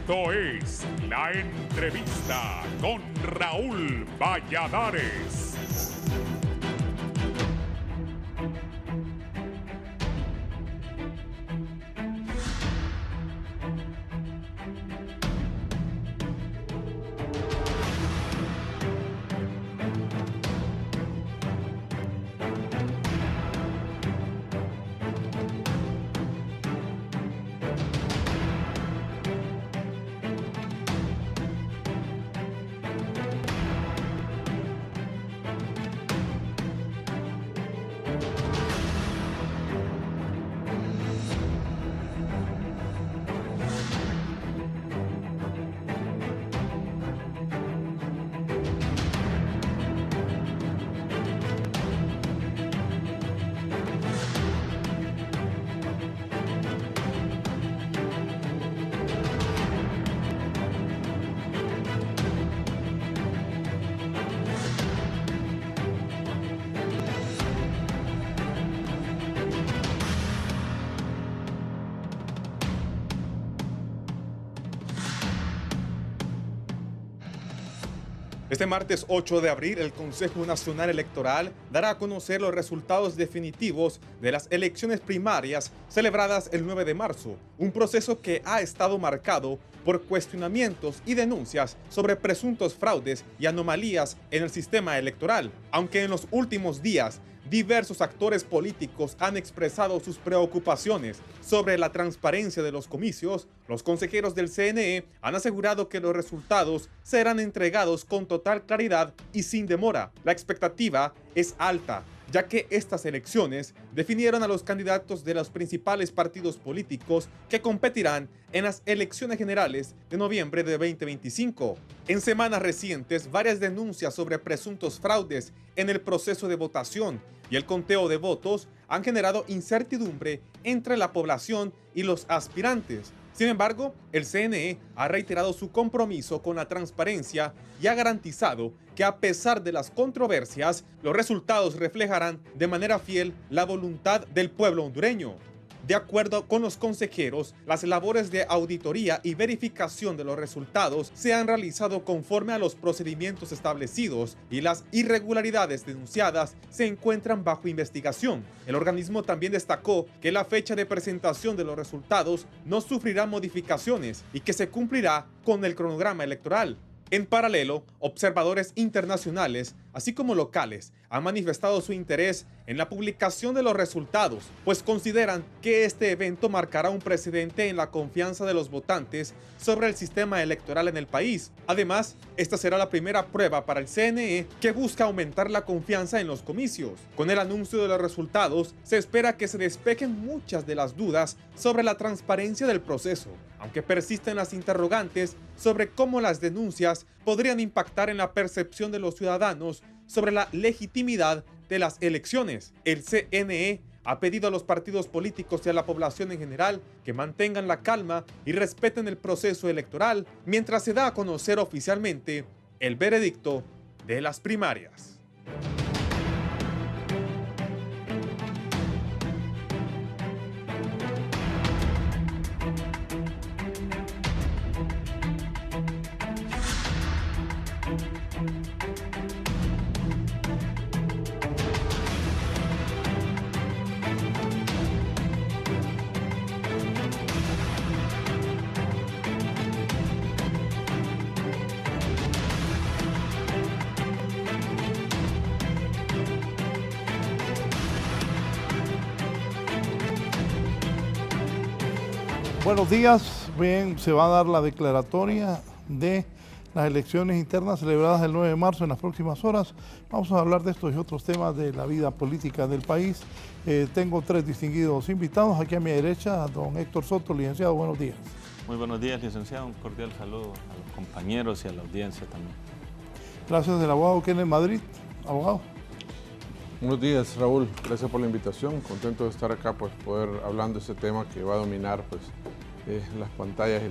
Esto es La Entrevista con Raúl Valladares. Este martes 8 de abril, el Consejo Nacional Electoral dará a conocer los resultados definitivos de las elecciones primarias celebradas el 9 de marzo, un proceso que ha estado marcado por cuestionamientos y denuncias sobre presuntos fraudes y anomalías en el sistema electoral. Aunque en los últimos días diversos actores políticos han expresado sus preocupaciones sobre la transparencia de los comicios, los consejeros del CNE han asegurado que los resultados serán entregados con total claridad y sin demora. La expectativa es alta, ya que estas elecciones definieron a los candidatos de los principales partidos políticos que competirán en las elecciones generales de noviembre de 2025. En semanas recientes, varias denuncias sobre presuntos fraudes en el proceso de votación y el conteo de votos han generado incertidumbre entre la población y los aspirantes. Sin embargo, el CNE ha reiterado su compromiso con la transparencia y ha garantizado que a pesar de las controversias, los resultados reflejarán de manera fiel la voluntad del pueblo hondureño. De acuerdo con los consejeros, las labores de auditoría y verificación de los resultados se han realizado conforme a los procedimientos establecidos y las irregularidades denunciadas se encuentran bajo investigación. El organismo también destacó que la fecha de presentación de los resultados no sufrirá modificaciones y que se cumplirá con el cronograma electoral. En paralelo, observadores internacionales, así como locales, han manifestado su interés en la publicación de los resultados, pues consideran que este evento marcará un precedente en la confianza de los votantes sobre el sistema electoral en el país. Además, esta será la primera prueba para el CNE que busca aumentar la confianza en los comicios. Con el anuncio de los resultados, se espera que se despejen muchas de las dudas sobre la transparencia del proceso, aunque persisten las interrogantes sobre cómo las denuncias podrían impactar en la percepción de los ciudadanos sobre la legitimidad de las elecciones. El CNE ha pedido a los partidos políticos y a la población en general que mantengan la calma y respeten el proceso electoral mientras se da a conocer oficialmente el veredicto de las primarias. Buenos días. Bien, se va a dar la declaratoria de las elecciones internas celebradas el 9 de marzo en las próximas horas. Vamos a hablar de estos y otros temas de la vida política del país. Tengo tres distinguidos invitados. Aquí a mi derecha, don Héctor Soto, licenciado, buenos días. Muy buenos días, licenciado. Un cordial saludo a los compañeros y a la audiencia también. Gracias, del abogado Kenneth Madrid. Abogado. Buenos días, Raúl. Gracias por la invitación. Contento de estar acá, pues, poder hablando de ese tema que va a dominar, pues, las pantallas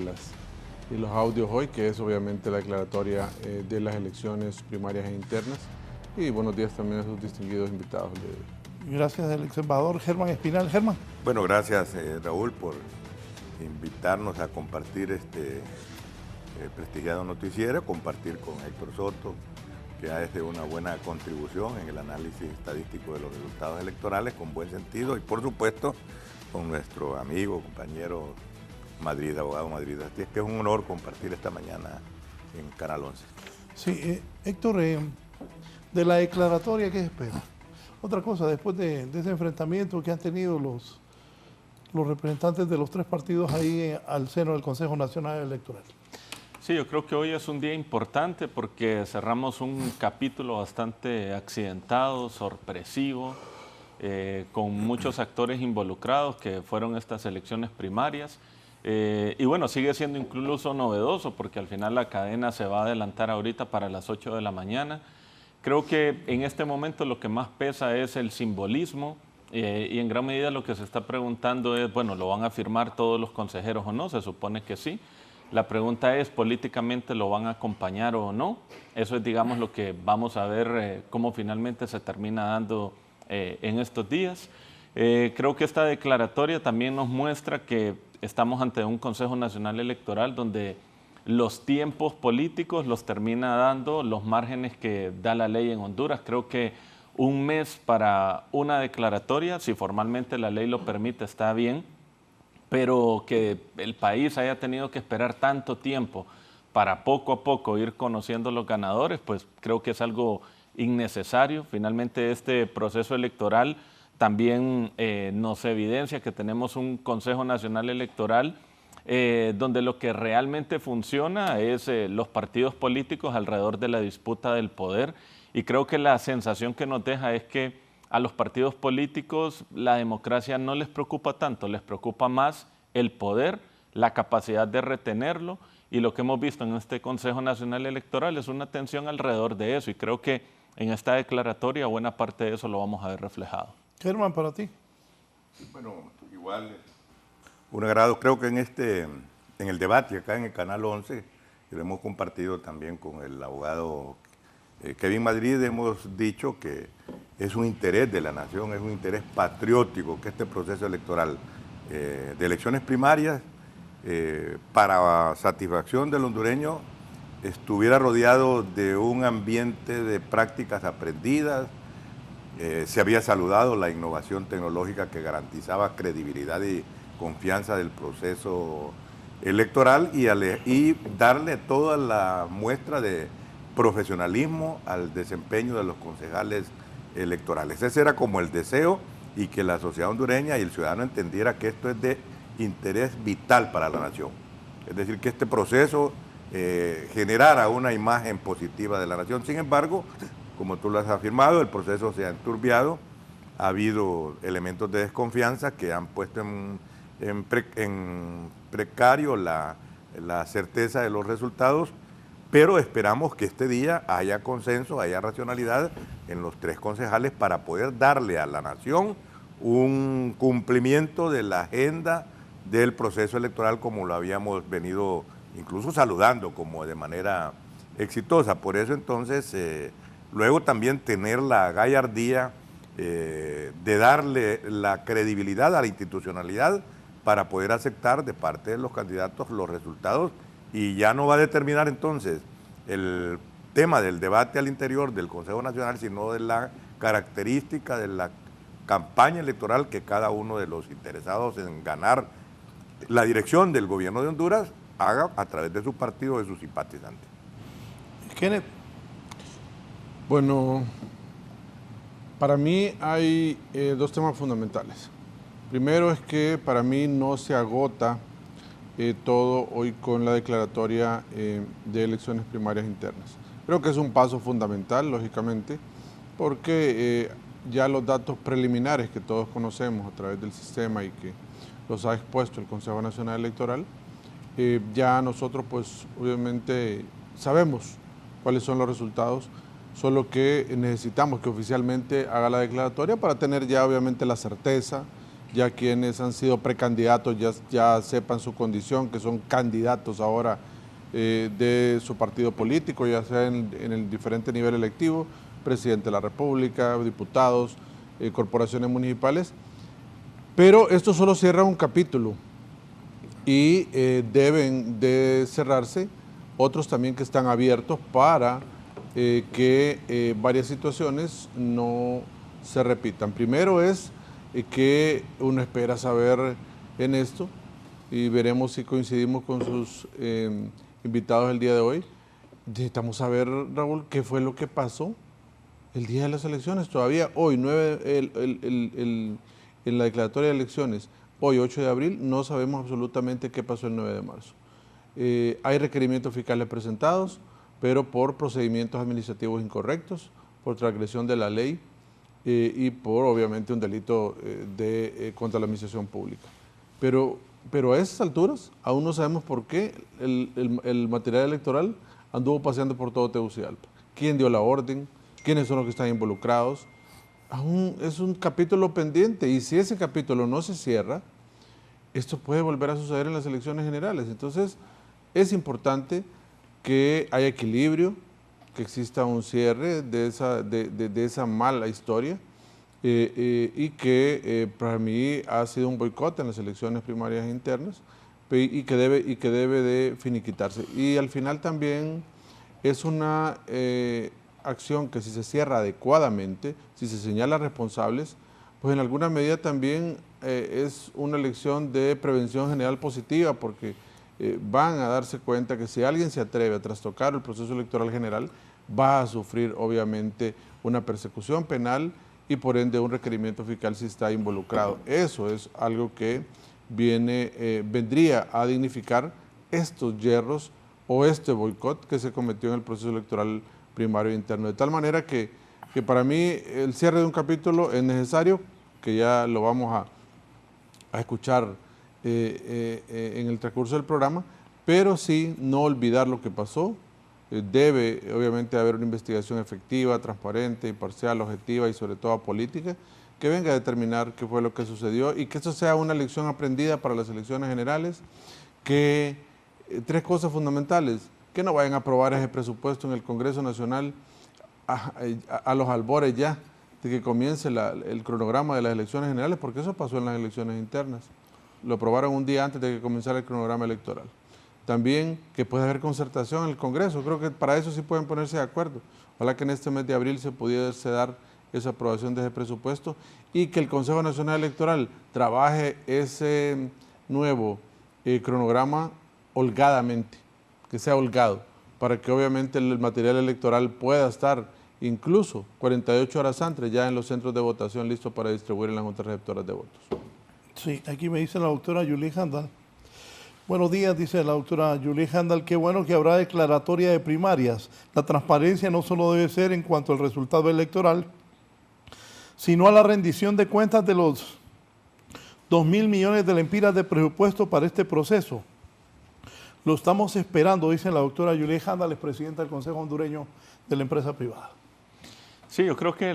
y los audios hoy, que es obviamente la declaratoria de las elecciones primarias e internas. Y buenos días también a sus distinguidos invitados. Gracias, el ex embajador Germán Espinal. Germán. Bueno, gracias, Raúl, por invitarnos a compartir prestigiado noticiero, compartir con Héctor Soto, que hace una buena contribución en el análisis estadístico de los resultados electorales con buen sentido, y por supuesto con nuestro amigo, compañero Madrid, abogado Madrid. Así es que es un honor compartir esta mañana en Canal 11. Sí, Héctor, de la declaratoria, ¿qué espera? Otra cosa, después de ese enfrentamiento que han tenido los representantes de los tres partidos ahí al seno del Consejo Nacional Electoral. Sí, yo creo que hoy es un día importante porque cerramos un capítulo bastante accidentado, sorpresivo, con muchos actores involucrados que fueron estas elecciones primarias. Y bueno, sigue siendo incluso novedoso porque al final la cadena se va a adelantar ahorita para las 8 de la mañana. Creo que en este momento lo que más pesa es el simbolismo y en gran medida lo que se está preguntando es, bueno, ¿lo van a firmar todos los consejeros o no? Se supone que sí. La pregunta es, ¿políticamente lo van a acompañar o no? Eso es, digamos, lo que vamos a ver cómo finalmente se termina dando en estos días. Creo que esta declaratoria también nos muestra que estamos ante un Consejo Nacional Electoral donde los tiempos políticos los termina dando los márgenes que da la ley en Honduras. Creo que un mes para una declaratoria, si formalmente la ley lo permite, está bien, pero que el país haya tenido que esperar tanto tiempo para poco a poco ir conociendo los ganadores, pues creo que es algo innecesario. Finalmente este proceso electoral también nos evidencia que tenemos un Consejo Nacional Electoral donde lo que realmente funciona es los partidos políticos alrededor de la disputa del poder, y creo que la sensación que nos deja es que a los partidos políticos la democracia no les preocupa tanto, les preocupa más el poder, la capacidad de retenerlo, y lo que hemos visto en este Consejo Nacional Electoral es una tensión alrededor de eso, y creo que en esta declaratoria buena parte de eso lo vamos a ver reflejado. Germán, para ti. Bueno, igual, un agrado, creo que en el debate acá en el Canal 11, que lo hemos compartido también con el abogado Kevin Madrid, hemos dicho que es un interés de la nación, es un interés patriótico que este proceso electoral de elecciones primarias, para satisfacción del hondureño, estuviera rodeado de un ambiente de prácticas aprendidas. Se había saludado la innovación tecnológica que garantizaba credibilidad y confianza del proceso electoral y darle toda la muestra de profesionalismo al desempeño de los concejales electorales. Ese era como el deseo, y que la sociedad hondureña y el ciudadano entendiera que esto es de interés vital para la nación. Es decir, que este proceso generara una imagen positiva de la nación. Sin embargo, como tú lo has afirmado, el proceso se ha enturbiado, ha habido elementos de desconfianza que han puesto en precario la certeza de los resultados, pero esperamos que este día haya consenso, haya racionalidad en los tres concejales para poder darle a la nación un cumplimiento de la agenda del proceso electoral como lo habíamos venido incluso saludando como de manera exitosa. Por eso entonces, luego también tener la gallardía de darle la credibilidad a la institucionalidad para poder aceptar de parte de los candidatos los resultados, y ya no va a determinar entonces el tema del debate al interior del Consejo Nacional, sino de la característica de la campaña electoral que cada uno de los interesados en ganar la dirección del gobierno de Honduras haga a través de su partido, de sus simpatizantes. Kenneth. Bueno, para mí hay dos temas fundamentales. Primero es que para mí no se agota todo hoy con la declaratoria de elecciones primarias internas. Creo que es un paso fundamental, lógicamente, porque ya los datos preliminares que todos conocemos a través del sistema y que los ha expuesto el Consejo Nacional Electoral, ya nosotros pues obviamente sabemos cuáles son los resultados, solo que necesitamos que oficialmente haga la declaratoria para tener ya obviamente la certeza, ya quienes han sido precandidatos ya sepan su condición, que son candidatos ahora de su partido político, ya sea en el diferente nivel electivo, presidente de la República, diputados, corporaciones municipales. Pero esto solo cierra un capítulo y deben de cerrarse otros también que están abiertos para que varias situaciones no se repitan. Primero es que uno espera saber en esto, y veremos si coincidimos con sus invitados el día de hoy. Necesitamos saber, Raúl, qué fue lo que pasó el día de las elecciones. Todavía hoy, en la declaratoria de elecciones, hoy 8 de abril, no sabemos absolutamente qué pasó el 9 de marzo. Hay requerimientos fiscales presentados, pero por procedimientos administrativos incorrectos, por transgresión de la ley y por, obviamente, un delito contra la administración pública. Pero a esas alturas aún no sabemos por qué el material electoral anduvo paseando por todo Tegucigalpa. ¿Quién dio la orden? ¿Quiénes son los que están involucrados? Aún es un capítulo pendiente, y si ese capítulo no se cierra, esto puede volver a suceder en las elecciones generales. Entonces, es importante que haya equilibrio, que exista un cierre de esa mala historia, y que para mí ha sido un boicot en las elecciones primarias internas, y que debe de finiquitarse. Y al final también es una acción que, si se cierra adecuadamente, si se señala responsables, pues en alguna medida también es una elección de prevención general positiva, porque van a darse cuenta que si alguien se atreve a trastocar el proceso electoral general, va a sufrir obviamente una persecución penal y por ende un requerimiento fiscal si está involucrado. Eso es algo que vendría a dignificar estos yerros o este boicot que se cometió en el proceso electoral primario interno. De tal manera que para mí el cierre de un capítulo es necesario, que ya lo vamos a escuchar en el transcurso del programa, pero sí no olvidar lo que pasó. Debe obviamente haber una investigación efectiva, transparente, imparcial, objetiva y sobre todo apolítica, que venga a determinar qué fue lo que sucedió y que esto sea una lección aprendida para las elecciones generales. Que tres cosas fundamentales: que no vayan a aprobar ese presupuesto en el Congreso Nacional a los albores ya de que comience el cronograma de las elecciones generales, porque eso pasó en las elecciones internas. Lo aprobaron un día antes de que comenzara el cronograma electoral. También que pueda haber concertación en el Congreso. Creo que para eso sí pueden ponerse de acuerdo. Ojalá que en este mes de abril se pudiese dar esa aprobación de ese presupuesto y que el Consejo Nacional Electoral trabaje ese nuevo cronograma holgadamente, que sea holgado, para que obviamente el material electoral pueda estar incluso 48 horas antes ya en los centros de votación listo para distribuir en las juntas receptoras de votos. Sí, aquí me dice la doctora Julie Handal. Buenos días, dice la doctora Julie Handal, qué bueno que habrá declaratoria de primarias. La transparencia no solo debe ser en cuanto al resultado electoral, sino a la rendición de cuentas de los 2.000 millones de lempiras de presupuesto para este proceso. Lo estamos esperando, dice la doctora Julie Handal, es presidenta del Consejo Hondureño de la Empresa Privada. Sí, yo creo que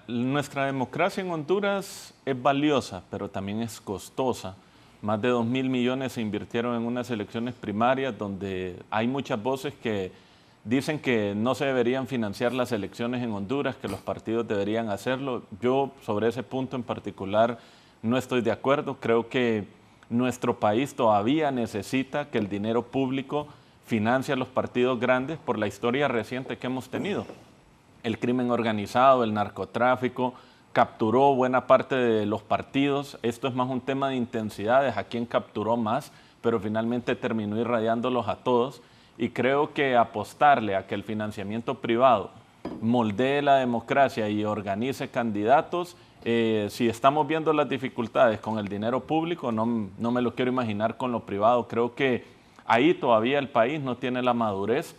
nuestra democracia en Honduras es valiosa, pero también es costosa. Más de 2.000 millones se invirtieron en unas elecciones primarias donde hay muchas voces que dicen que no se deberían financiar las elecciones en Honduras, que los partidos deberían hacerlo. Yo sobre ese punto en particular no estoy de acuerdo. Creo que nuestro país todavía necesita que el dinero público financie a los partidos grandes por la historia reciente que hemos tenido. El crimen organizado, el narcotráfico, capturó buena parte de los partidos. Esto es más un tema de intensidades, a quién capturó más, pero finalmente terminó irradiándolos a todos. Y creo que apostarle a que el financiamiento privado moldee la democracia y organice candidatos, si estamos viendo las dificultades con el dinero público, no me lo quiero imaginar con lo privado. Creo que ahí todavía el país no tiene la madurez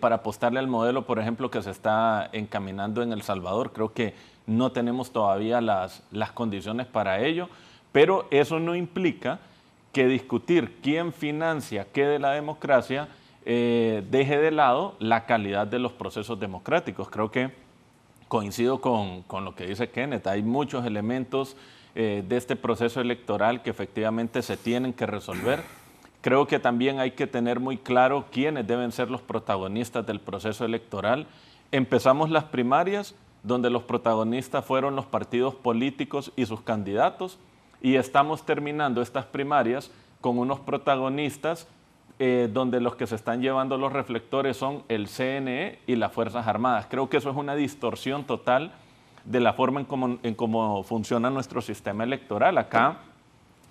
para apostarle al modelo, por ejemplo, que se está encaminando en El Salvador. Creo que no tenemos todavía las condiciones para ello, pero eso no implica que discutir quién financia qué de la democracia deje de lado la calidad de los procesos democráticos. Creo que coincido con lo que dice Kenneth. Hay muchos elementos de este proceso electoral que efectivamente se tienen que resolver. Creo que también hay que tener muy claro quiénes deben ser los protagonistas del proceso electoral. Empezamos las primarias, donde los protagonistas fueron los partidos políticos y sus candidatos, y estamos terminando estas primarias con unos protagonistas donde los que se están llevando los reflectores son el CNE y las Fuerzas Armadas. Creo que eso es una distorsión total de la forma en cómo funciona nuestro sistema electoral. Acá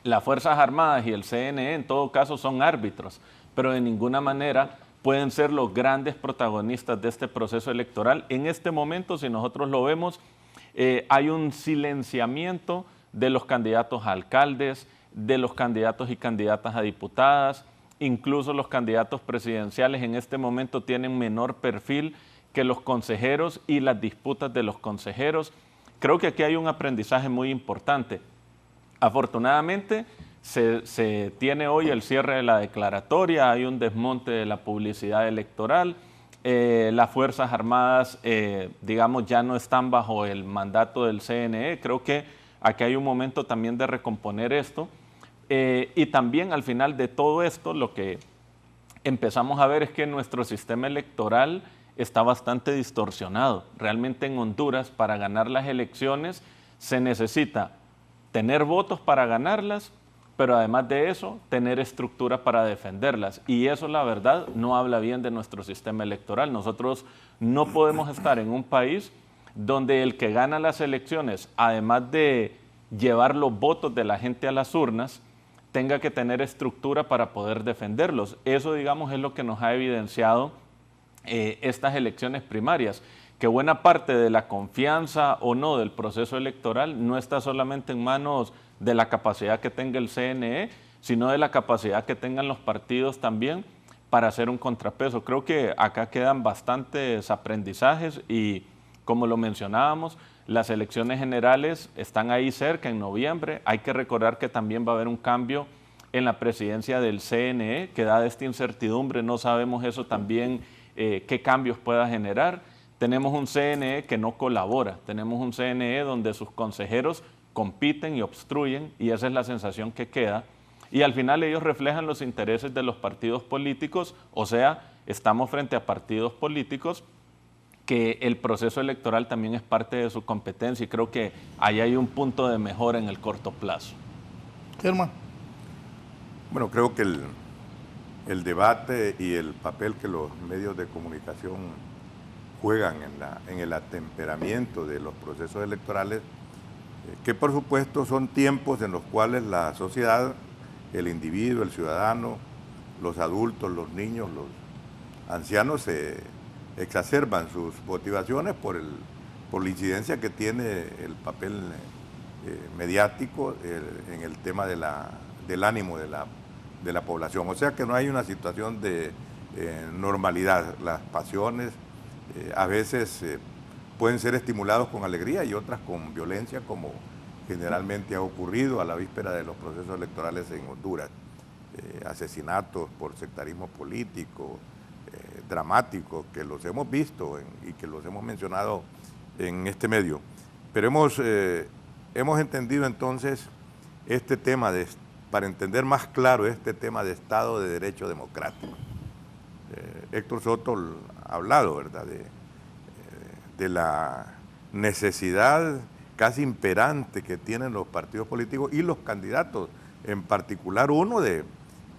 las Fuerzas Armadas y el CNE en todo caso son árbitros, pero de ninguna manera pueden ser los grandes protagonistas de este proceso electoral. En este momento, si nosotros lo vemos, hay un silenciamiento de los candidatos a alcaldes, de los candidatos y candidatas a diputadas, incluso los candidatos presidenciales en este momento tienen menor perfil que los consejeros y las disputas de los consejeros. Creo que aquí hay un aprendizaje muy importante. Afortunadamente, se tiene hoy el cierre de la declaratoria, hay un desmonte de la publicidad electoral, las Fuerzas Armadas, digamos, ya no están bajo el mandato del CNE. Creo que aquí hay un momento también de recomponer esto. Y también al final de todo esto, lo que empezamos a ver es que nuestro sistema electoral está bastante distorsionado. Realmente en Honduras, para ganar las elecciones, se necesita tener votos para ganarlas, pero además de eso, tener estructura para defenderlas. Y eso, la verdad, no habla bien de nuestro sistema electoral. Nosotros no podemos estar en un país donde el que gana las elecciones, además de llevar los votos de la gente a las urnas, tenga que tener estructura para poder defenderlos. Eso, digamos, es lo que nos ha evidenciado estas elecciones primarias, que buena parte de la confianza o no del proceso electoral no está solamente en manos de la capacidad que tenga el CNE, sino de la capacidad que tengan los partidos también para hacer un contrapeso. Creo que acá quedan bastantes aprendizajes y, como lo mencionábamos, las elecciones generales están ahí cerca, en noviembre. Hay que recordar que también va a haber un cambio en la presidencia del CNE, que dada esta incertidumbre no sabemos eso también qué cambios pueda generar. Tenemos un CNE que no colabora, tenemos un CNE donde sus consejeros compiten y obstruyen, y esa es la sensación que queda. Y al final ellos reflejan los intereses de los partidos políticos, o sea, estamos frente a partidos políticos que el proceso electoral también es parte de su competencia, y creo que ahí hay un punto de mejora en el corto plazo. Germán. Bueno, creo que el debate y el papel que los medios de comunicación juegan en el atemperamiento de los procesos electorales, que por supuesto son tiempos en los cuales la sociedad, el individuo, el ciudadano, los adultos, los niños, los ancianos se exacerban sus motivaciones por la incidencia que tiene el papel mediático en el tema del ánimo de la población. O sea que no hay una situación de normalidad. Las pasiones a veces pueden ser estimulados con alegría y otras con violencia, como generalmente ha ocurrido a la víspera de los procesos electorales en Honduras. Asesinatos por sectarismo político, dramáticos, que los hemos visto y que los hemos mencionado en este medio. Pero hemos entendido entonces este tema, para entender más claro este tema de Estado de Derecho Democrático. Héctor Soto ha hablado, ¿verdad?, de la necesidad casi imperante que tienen los partidos políticos y los candidatos, en particular uno, de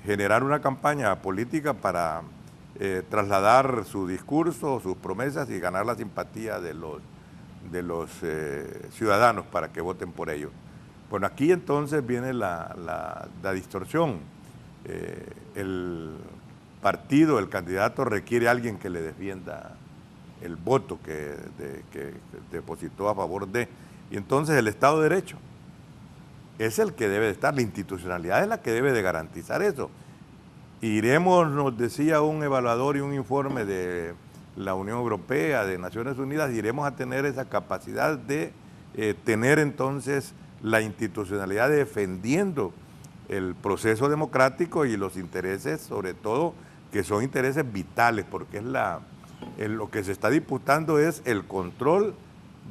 generar una campaña política para trasladar su discurso, sus promesas y ganar la simpatía de los ciudadanos para que voten por ellos. Bueno, aquí entonces viene la distorsión. El partido, el candidato requiere a alguien que le defienda el voto que depositó a favor de. Y entonces el Estado de Derecho es el que debe de estar, la institucionalidad es la que debe de garantizar eso. Iremos, nos decía un evaluador y un informe de la Unión Europea, de Naciones Unidas, iremos a tener esa capacidad de tener entonces la institucionalidad defendiendo el proceso democrático y los intereses, sobre todo, que son intereses vitales, porque lo que se está disputando es el control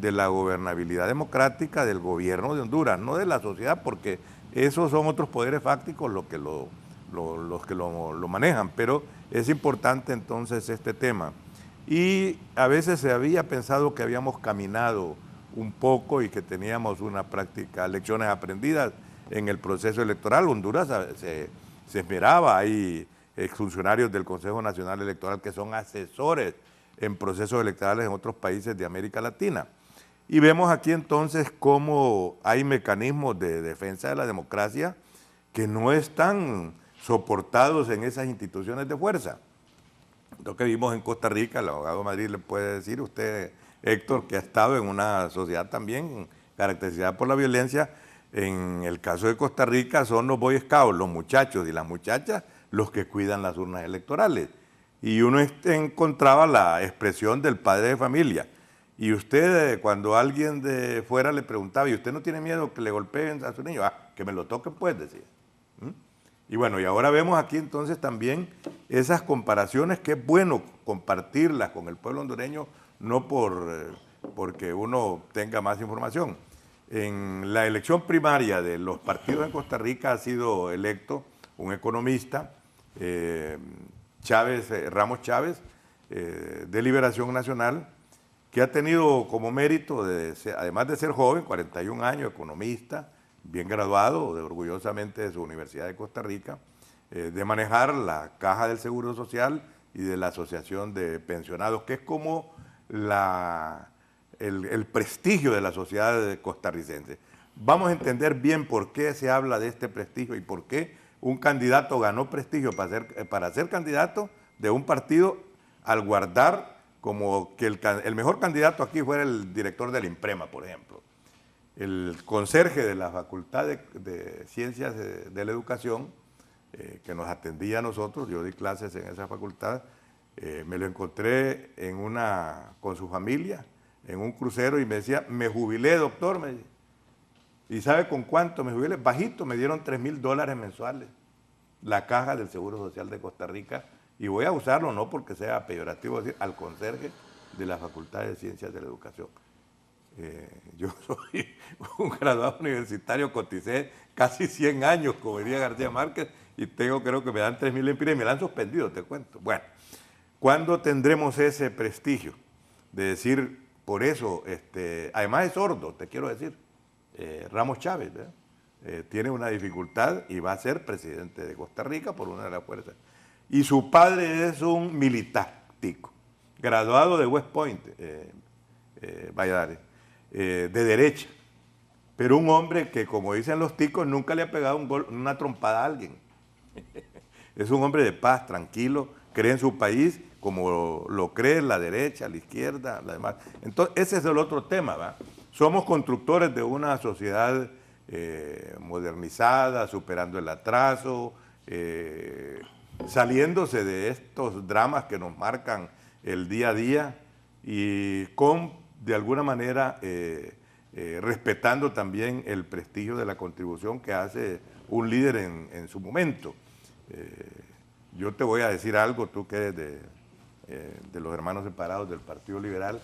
de la gobernabilidad democrática del gobierno de Honduras, no de la sociedad, porque esos son otros poderes fácticos los que lo manejan, pero es importante entonces este tema. Y a veces se había pensado que habíamos caminado un poco y que teníamos una práctica, lecciones aprendidas en el proceso electoral. Honduras se esmeraba, hay exfuncionarios del Consejo Nacional Electoral que son asesores en procesos electorales en otros países de América Latina. Y vemos aquí entonces cómo hay mecanismos de defensa de la democracia que no están soportados en esas instituciones de fuerza. Lo que vimos en Costa Rica, el abogado Madrid le puede decir, usted, Héctor, que ha estado en una sociedad también caracterizada por la violencia. En el caso de Costa Rica son los Boy Scouts, los muchachos y las muchachas, los que cuidan las urnas electorales. Y uno encontraba la expresión del padre de familia. Y usted, cuando alguien de fuera le preguntaba, ¿y usted no tiene miedo que le golpeen a su niño? Ah, que me lo toquen pues, decía. Y bueno, y ahora vemos aquí entonces también esas comparaciones que es bueno compartirlas con el pueblo hondureño, no porque uno tenga más información. En la elección primaria de los partidos en Costa Rica ha sido electo un economista, Ramos Chávez, de Liberación Nacional, que ha tenido como mérito, además de ser joven, 41 años, economista, bien graduado, orgullosamente de su Universidad de Costa Rica, de manejar la Caja del Seguro Social y de la Asociación de Pensionados, que es como el prestigio de la sociedad costarricense. Vamos a entender bien por qué se habla de este prestigio y por qué un candidato ganó prestigio para ser candidato de un partido al guardar como que el mejor candidato aquí fuera el director del IMPREMA, por ejemplo. El conserje de la Facultad de Ciencias de la Educación, que nos atendía a nosotros, yo di clases en esa facultad, me lo encontré con su familia, en un crucero, y me decía, me jubilé, doctor, me dice. ¿Y sabe con cuánto me jubilé? Bajito, me dieron $3,000 mensuales, la Caja del Seguro Social de Costa Rica, y voy a usarlo no porque sea peyorativo decir, al conserje de la Facultad de Ciencias de la Educación. Yo soy un graduado universitario, coticé casi 100 años, como diría García Márquez, y creo que me dan 3,000 lempiras y me la han suspendido, te cuento. Bueno, ¿cuándo tendremos ese prestigio de decir, por eso, además es sordo, te quiero decir, Ramos Chávez, tiene una dificultad y va a ser presidente de Costa Rica por una de las fuerzas. Y su padre es un militar tico, graduado de West Point, Valladares, de derecha, pero un hombre que, como dicen los ticos, nunca le ha pegado una trompada a alguien. Es un hombre de paz, tranquilo, cree en su país como lo cree la derecha, la izquierda, la demás. Entonces, ese es el otro tema, ¿va? Somos constructores de una sociedad modernizada, superando el atraso, saliéndose de estos dramas que nos marcan el día a día y de alguna manera, respetando también el prestigio de la contribución que hace un líder en su momento. Yo te voy a decir algo, tú que eres de los hermanos separados del Partido Liberal,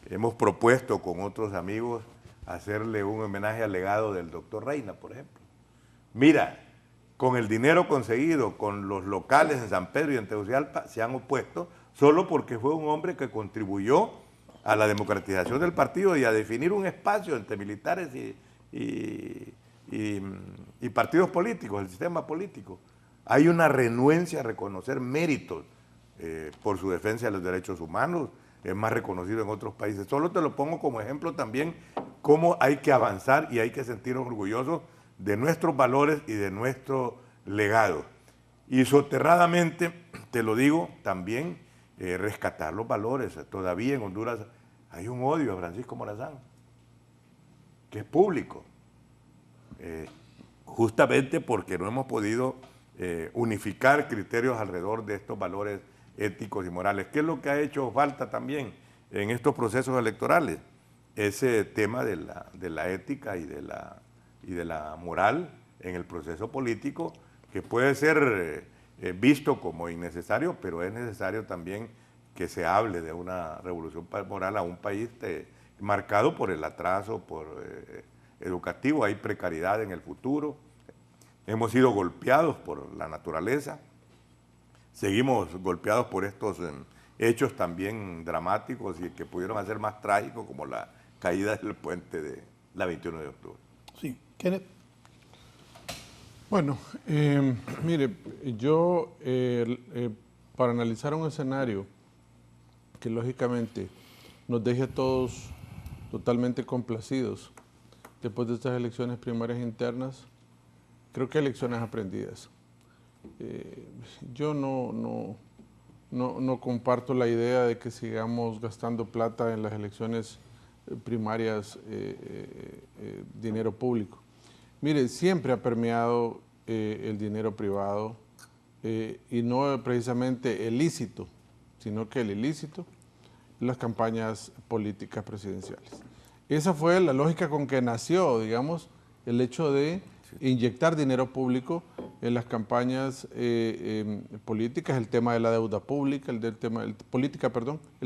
hemos propuesto con otros amigos hacerle un homenaje al legado del doctor Reina, por ejemplo. Mira, con el dinero conseguido, con los locales en San Pedro y en Tegucigalpa, se han opuesto solo porque fue un hombre que contribuyó a la democratización del partido y a definir un espacio entre militares y partidos políticos, el sistema político. Hay una renuencia a reconocer méritos por su defensa de los derechos humanos, es más reconocido en otros países. Solo te lo pongo como ejemplo también cómo hay que avanzar y hay que sentirnos orgullosos de nuestros valores y de nuestro legado. Y soterradamente, te lo digo, también rescatar los valores. Todavía en Honduras hay un odio a Francisco Morazán, que es público, justamente porque no hemos podido unificar criterios alrededor de estos valores éticos y morales. ¿Qué es lo que ha hecho falta también en estos procesos electorales? Ese tema de la ética y de la moral en el proceso político, que puede ser visto como innecesario, pero es necesario también que se hable de una revolución moral a un país marcado por el atraso educativo. Hay precariedad en el futuro, hemos sido golpeados por la naturaleza, seguimos golpeados por estos hechos también dramáticos y que pudieron hacer más trágicos, como la caída del puente de la 21 de octubre. Sí, Kenneth. Bueno, mire, yo para analizar un escenario que lógicamente nos deje a todos totalmente complacidos después de estas elecciones primarias internas, creo que hay lecciones aprendidas. Yo no comparto la idea de que sigamos gastando plata en las elecciones primarias, dinero público. Mire, siempre ha permeado el dinero privado y no precisamente el lícito, sino que el ilícito, las campañas políticas presidenciales. Esa fue la lógica con que nació, digamos, el hecho de inyectar dinero público en las campañas políticas, el tema de la deuda pública, el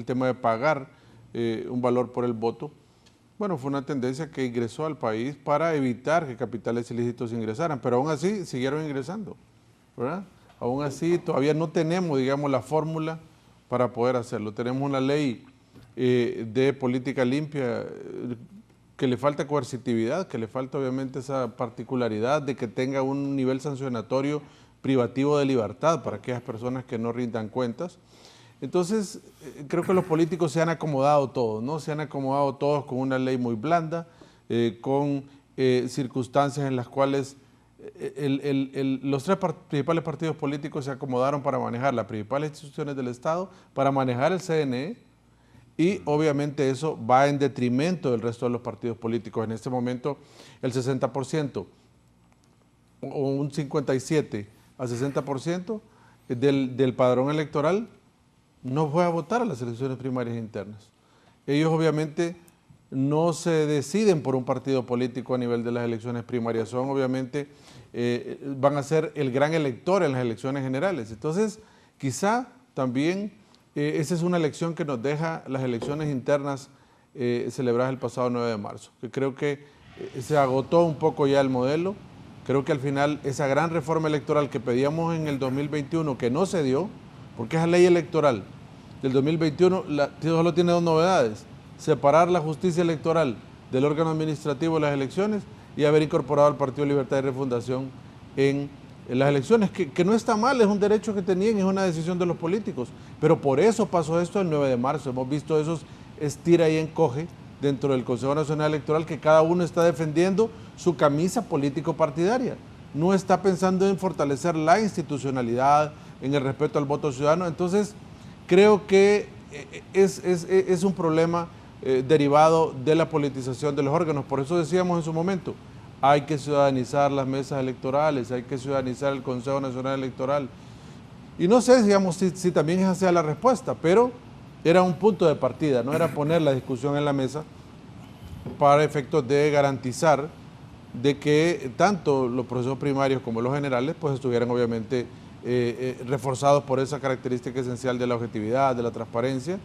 tema de pagar un valor por el voto. Bueno, fue una tendencia que ingresó al país para evitar que capitales ilícitos ingresaran, pero aún así siguieron ingresando, ¿verdad? Aún así todavía no tenemos, digamos, la fórmula para poder hacerlo. Tenemos una ley de política limpia que le falta coercitividad, que le falta obviamente esa particularidad de que tenga un nivel sancionatorio privativo de libertad para aquellas personas que no rindan cuentas. Entonces, creo que los políticos se han acomodado todos, ¿no? Se han acomodado todos con una ley muy blanda, con circunstancias en las cuales los tres principales partidos políticos se acomodaron para manejar las principales instituciones del Estado, para manejar el CNE, y obviamente eso va en detrimento del resto de los partidos políticos. En este momento, el 60% o un 57 a 60% del padrón electoral no fue a votar a las elecciones primarias internas. Ellos obviamente no se deciden por un partido político a nivel de las elecciones primarias, son obviamente, van a ser el gran elector en las elecciones generales. Entonces, quizá también esa es una lección que nos deja las elecciones internas celebradas el pasado 9 de marzo, que creo que se agotó un poco ya el modelo. Creo que al final esa gran reforma electoral que pedíamos en el 2021, que no se dio, porque esa ley electoral del 2021 solo tiene dos novedades: separar la justicia electoral del órgano administrativo de las elecciones y haber incorporado al Partido Libertad y Refundación en las elecciones, que no está mal, es un derecho que tenían, es una decisión de los políticos, pero por eso pasó esto el 9 de marzo. Hemos visto esos estira y encoge dentro del Consejo Nacional Electoral, que cada uno está defendiendo su camisa político-partidaria, no está pensando en fortalecer la institucionalidad, en el respeto al voto ciudadano. Entonces, creo que es un problema derivado de la politización de los órganos. Por eso decíamos en su momento, hay que ciudadanizar las mesas electorales, hay que ciudadanizar el Consejo Nacional Electoral. Y no sé, digamos, si también esa sea la respuesta, pero era un punto de partida, no era poner la discusión en la mesa para efectos de garantizar de que tanto los procesos primarios como los generales pues estuvieran obviamente reforzados por esa característica esencial de la objetividad, de la transparencia.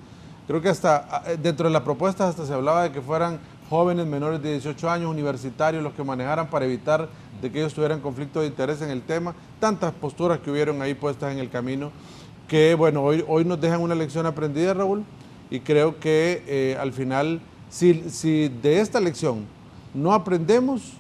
Creo que hasta dentro de la propuesta hasta se hablaba de que fueran jóvenes menores de 18 años, universitarios, los que manejaran para evitar de que ellos tuvieran conflicto de interés en el tema. Tantas posturas que hubieron ahí puestas en el camino que, bueno, hoy nos dejan una lección aprendida, Raúl, y creo que al final, si de esta lección no aprendemos,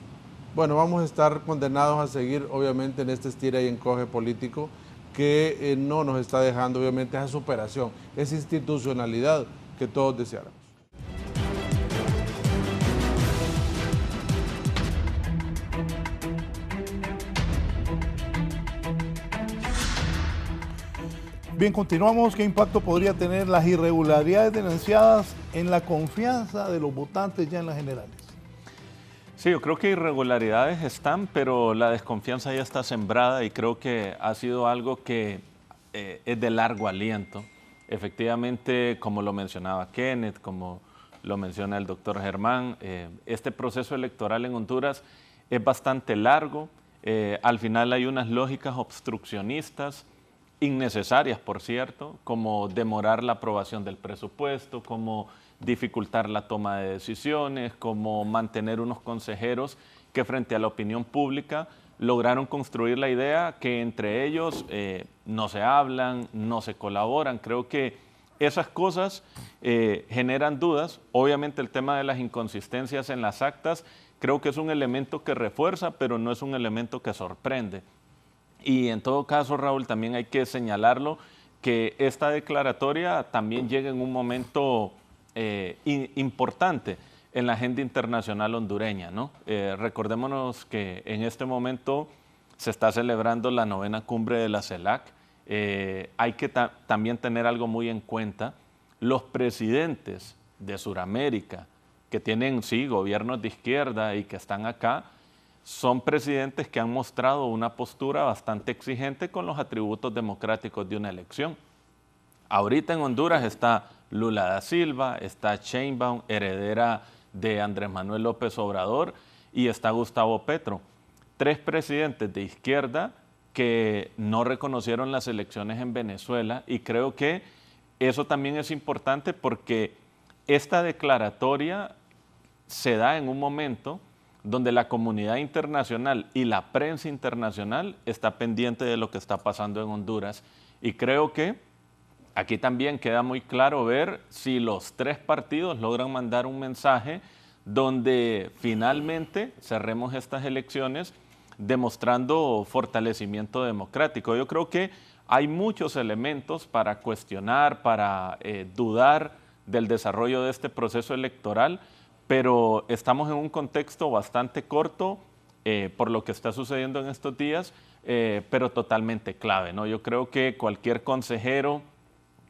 bueno, vamos a estar condenados a seguir, obviamente, en este estira y encoge político que no nos está dejando, obviamente, esa superación, esa institucionalidad que todos deseáramos. Bien, continuamos. ¿Qué impacto podría tener las irregularidades denunciadas en la confianza de los votantes ya en las generales? Sí, yo creo que irregularidades están, pero la desconfianza ya está sembrada y creo que ha sido algo que es de largo aliento. Efectivamente, como lo mencionaba Kenneth, como lo menciona el doctor Germán, este proceso electoral en Honduras es bastante largo. Al final hay unas lógicas obstruccionistas, innecesarias, por cierto, como demorar la aprobación del presupuesto, como dificultar la toma de decisiones, como mantener unos consejeros que frente a la opinión pública lograron construir la idea que entre ellos no se hablan, no se colaboran. Creo que Esas cosas generan dudas. Obviamente el tema de las inconsistencias en las actas creo que es un elemento que refuerza, pero no es un elemento que sorprende. Y en todo caso, Raúl, también hay que señalarlo, que esta declaratoria también llega en un momento importante en la agenda internacional hondureña, ¿no? Recordémonos que en este momento se está celebrando la 9ª cumbre de la CELAC. Hay que también tener algo muy en cuenta. Los presidentes de Sudamérica, que tienen, sí, gobiernos de izquierda y que están acá, son presidentes que han mostrado una postura bastante exigente con los atributos democráticos de una elección. Ahorita en Honduras está Lula da Silva, está Sheinbaum, heredera de Andrés Manuel López Obrador, y está Gustavo Petro. 3 presidentes de izquierda que no reconocieron las elecciones en Venezuela, y creo que eso también es importante porque esta declaratoria se da en un momento donde la comunidad internacional y la prensa internacional está pendiente de lo que está pasando en Honduras, y creo que aquí también queda muy claro ver si los 3 partidos logran mandar un mensaje donde finalmente cerremos estas elecciones demostrando fortalecimiento democrático. Yo creo que hay muchos elementos para cuestionar, para dudar del desarrollo de este proceso electoral, pero estamos en un contexto bastante corto por lo que está sucediendo en estos días, pero totalmente clave, ¿no? Yo creo que cualquier consejero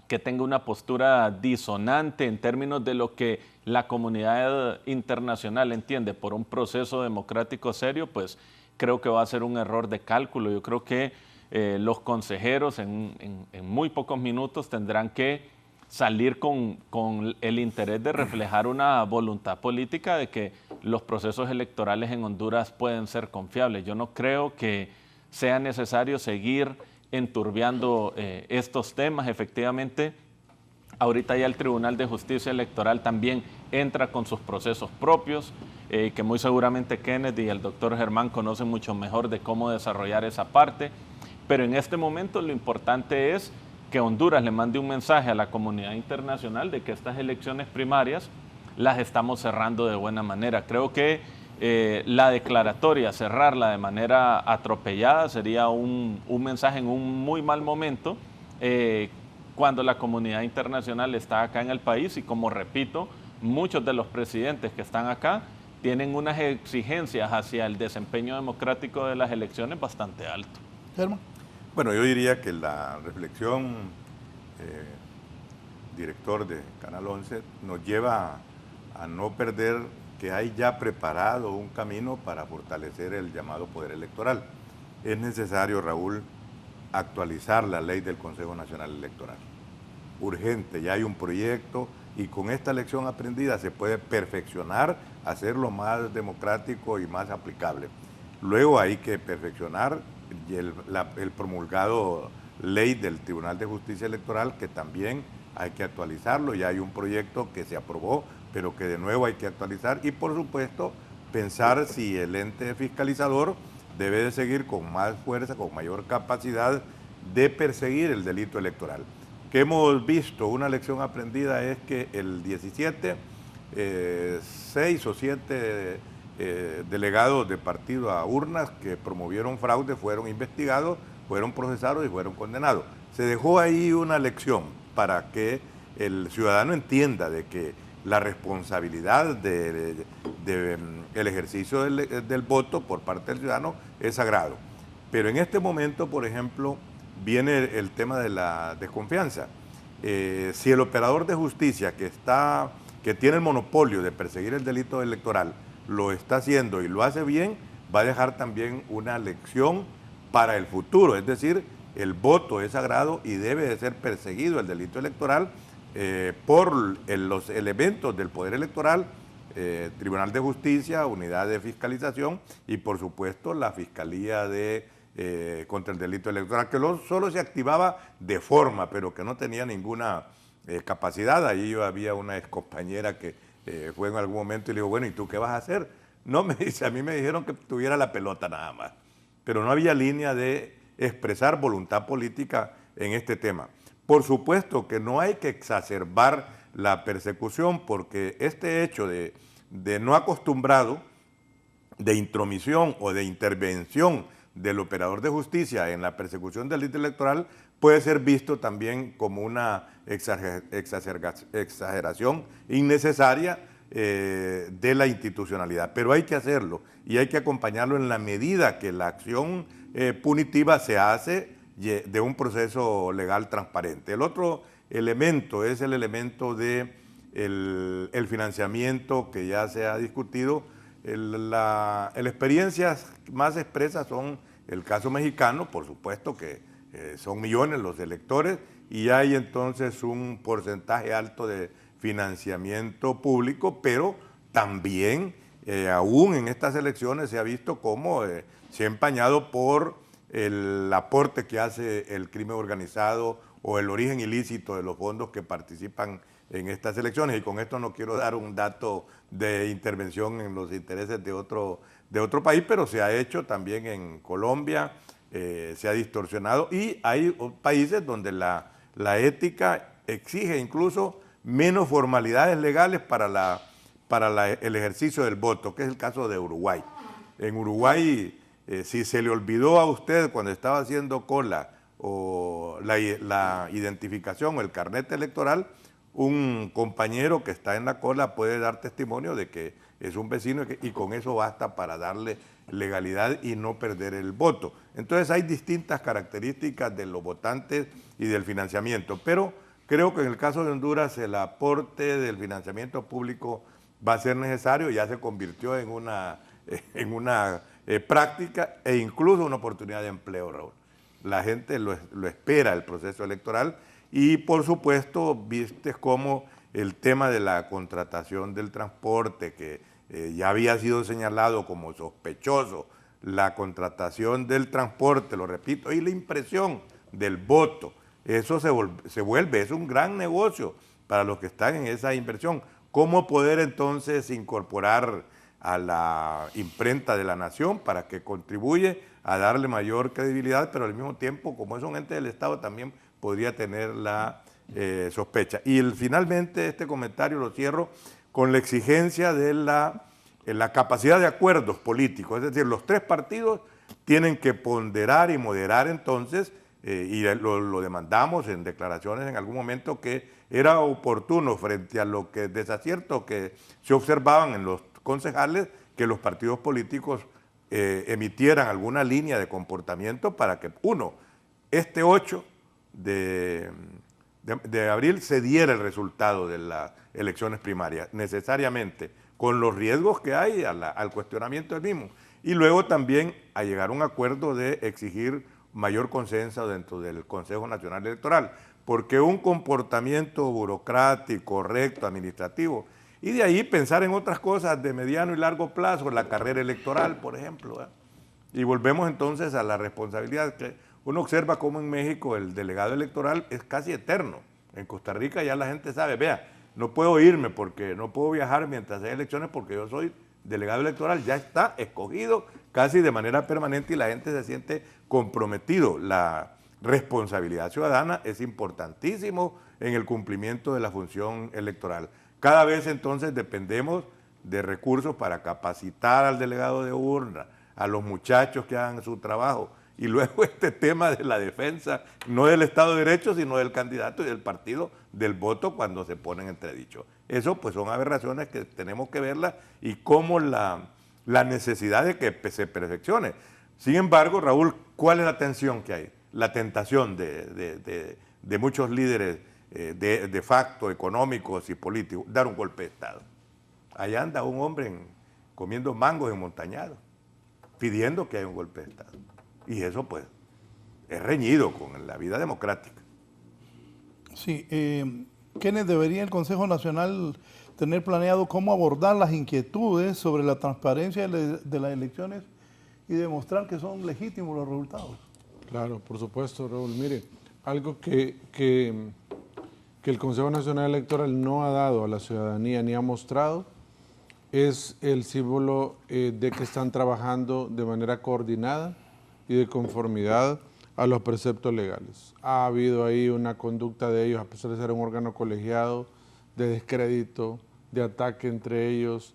que tenga una postura disonante en términos de lo que la comunidad internacional entiende por un proceso democrático serio, pues creo que va a ser un error de cálculo. Yo creo que los consejeros en muy pocos minutos tendrán que salir con el interés de reflejar una voluntad política de que los procesos electorales en Honduras pueden ser confiables. Yo no creo que sea necesario seguir enturbiando estos temas. Efectivamente, ahorita ya el Tribunal de Justicia Electoral también entra con sus procesos propios, que muy seguramente Kennedy y el doctor Germán conocen mucho mejor de cómo desarrollar esa parte, pero en este momento lo importante es que Honduras le mande un mensaje a la comunidad internacional de que estas elecciones primarias las estamos cerrando de buena manera. Creo que la declaratoria, cerrarla de manera atropellada sería un mensaje en un muy mal momento cuando la comunidad internacional está acá en el país y, como repito, muchos de los presidentes que están acá tienen unas exigencias hacia el desempeño democrático de las elecciones bastante alto. Germán. Bueno, yo diría que la reflexión, director de Canal 11, nos lleva a no perder que hay ya preparado un camino para fortalecer el llamado poder electoral. Es necesario, Raúl, actualizar la ley del Consejo Nacional Electoral. Urgente, ya hay un proyecto y con esta lección aprendida se puede perfeccionar, hacerlo más democrático y más aplicable. Luego hay que perfeccionar el promulgado ley del Tribunal de Justicia Electoral, que también hay que actualizarlo. Ya hay un proyecto que se aprobó, pero que de nuevo hay que actualizar, y por supuesto pensar si el ente fiscalizador debe de seguir con más fuerza, con mayor capacidad de perseguir el delito electoral. Que hemos visto, una lección aprendida es que el 17, 6 o 7 delegados de partido a urnas que promovieron fraude fueron investigados, fueron procesados y fueron condenados. Se dejó ahí una lección para que el ciudadano entienda de que la responsabilidad del ejercicio del voto por parte del ciudadano es sagrado. Pero en este momento, por ejemplo, viene el tema de la desconfianza. Si el operador de justicia que tiene el monopolio de perseguir el delito electoral lo está haciendo y lo hace bien, va a dejar también una lección para el futuro. Es decir, el voto es sagrado y debe de ser perseguido el delito electoral por los elementos del Poder Electoral, Tribunal de Justicia, Unidad de Fiscalización y por supuesto la Fiscalía contra el Delito Electoral, que solo se activaba de forma, pero que no tenía ninguna capacidad. Ahí había una excompañera que fue en algún momento y le digo, bueno, ¿y tú qué vas a hacer? No, me dice, a mí me dijeron que tuviera la pelota nada más, pero no había línea de expresar voluntad política en este tema. Por supuesto que no hay que exacerbar la persecución, porque este hecho de no acostumbrado, de intromisión o de intervención del operador de justicia en la persecución del delito electoral puede ser visto también como una exageración innecesaria de la institucionalidad. Pero hay que hacerlo y hay que acompañarlo en la medida que la acción punitiva se hace de un proceso legal transparente. El otro elemento es el elemento de el financiamiento que ya se ha discutido. Las experiencias más expresas son el caso mexicano, por supuesto que son millones los electores y hay entonces un porcentaje alto de financiamiento público, pero también aún en estas elecciones se ha visto cómo se ha empañado por el aporte que hace el crimen organizado o el origen ilícito de los fondos que participan en estas elecciones. Y con esto no quiero dar un dato de intervención en los intereses de otro país, pero se ha hecho también en Colombia, se ha distorsionado y hay países donde la ética exige incluso menos formalidades legales para el ejercicio del voto, que es el caso de Uruguay. En Uruguay, si se le olvidó a usted cuando estaba haciendo cola o la identificación o el carnet electoral, un compañero que está en la cola puede dar testimonio de que es un vecino y con eso basta para darle legalidad y no perder el voto. Entonces hay distintas características de los votantes y del financiamiento, pero creo que en el caso de Honduras el aporte del financiamiento público va a ser necesario, ya se convirtió en una práctica e incluso una oportunidad de empleo, Raúl. La gente lo espera el proceso electoral y por supuesto viste cómo el tema de la contratación del transporte, que ya había sido señalado como sospechoso, la contratación del transporte, lo repito, y la impresión del voto, eso se vuelve, es un gran negocio para los que están en esa inversión. ¿Cómo poder entonces incorporar a la imprenta de la nación para que contribuye a darle mayor credibilidad, pero al mismo tiempo, como es un ente del Estado, también podría tener la sospecha? Y finalmente este comentario lo cierro con la exigencia de la capacidad de acuerdos políticos, es decir, los tres partidos tienen que ponderar y moderar entonces, y lo demandamos en declaraciones en algún momento, que era oportuno frente a lo que desacierto que se observaban en los concejales, que los partidos políticos emitieran alguna línea de comportamiento para que, este 8 de abril se diera el resultado de las elecciones primarias, necesariamente, con los riesgos que hay al cuestionamiento del mismo. Y luego también a llegar a un acuerdo de exigir mayor consenso dentro del Consejo Nacional Electoral, porque un comportamiento burocrático, recto, administrativo, y de ahí pensar en otras cosas de mediano y largo plazo, la carrera electoral, por ejemplo. Y volvemos entonces a la responsabilidad que uno observa cómo en México el delegado electoral es casi eterno. En Costa Rica ya la gente sabe, vea, no puedo irme porque no puedo viajar mientras hay elecciones porque yo soy delegado electoral, ya está escogido casi de manera permanente y la gente se siente comprometido. La responsabilidad ciudadana es importantísimo en el cumplimiento de la función electoral. Cada vez entonces dependemos de recursos para capacitar al delegado de urna, a los muchachos que hagan su trabajo. Y luego este tema de la defensa, no del Estado de Derecho, sino del candidato y del partido del voto cuando se ponen en entredicho. Eso pues son aberraciones que tenemos que verlas y cómo la necesidad de que se perfeccione. Sin embargo, Raúl, ¿cuál es la tensión que hay? La tentación de muchos líderes de facto, económicos y políticos, dar un golpe de Estado. Allá anda un hombre comiendo mangos en Montañado, pidiendo que haya un golpe de Estado. Y eso pues es reñido con la vida democrática. Sí, ¿quiénes debería el Consejo Nacional tener planeado cómo abordar las inquietudes sobre la transparencia de las elecciones y demostrar que son legítimos los resultados? Claro, por supuesto, Raúl. Mire, algo que el Consejo Nacional Electoral no ha dado a la ciudadanía ni ha mostrado es el símbolo de que están trabajando de manera coordinada y de conformidad a los preceptos legales. Ha habido ahí una conducta de ellos, a pesar de ser un órgano colegiado, de descrédito, de ataque entre ellos.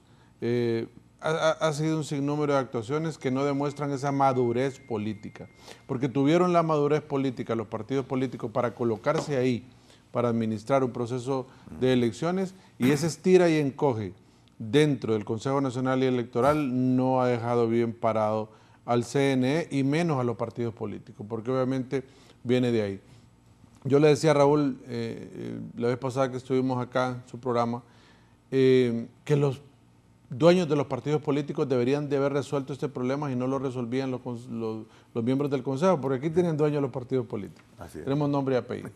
Ha sido un sinnúmero de actuaciones que no demuestran esa madurez política, porque tuvieron la madurez política los partidos políticos para colocarse ahí, para administrar un proceso de elecciones, y ese estira y encoge dentro del Consejo Nacional Electoral no ha dejado bien parado al CNE y menos a los partidos políticos, porque obviamente viene de ahí. Yo le decía a Raúl, la vez pasada que estuvimos acá en su programa, que los dueños de los partidos políticos deberían de haber resuelto este problema y no lo resolvían los miembros del Consejo, porque aquí tienen dueños los partidos políticos. Tenemos nombre y apellido.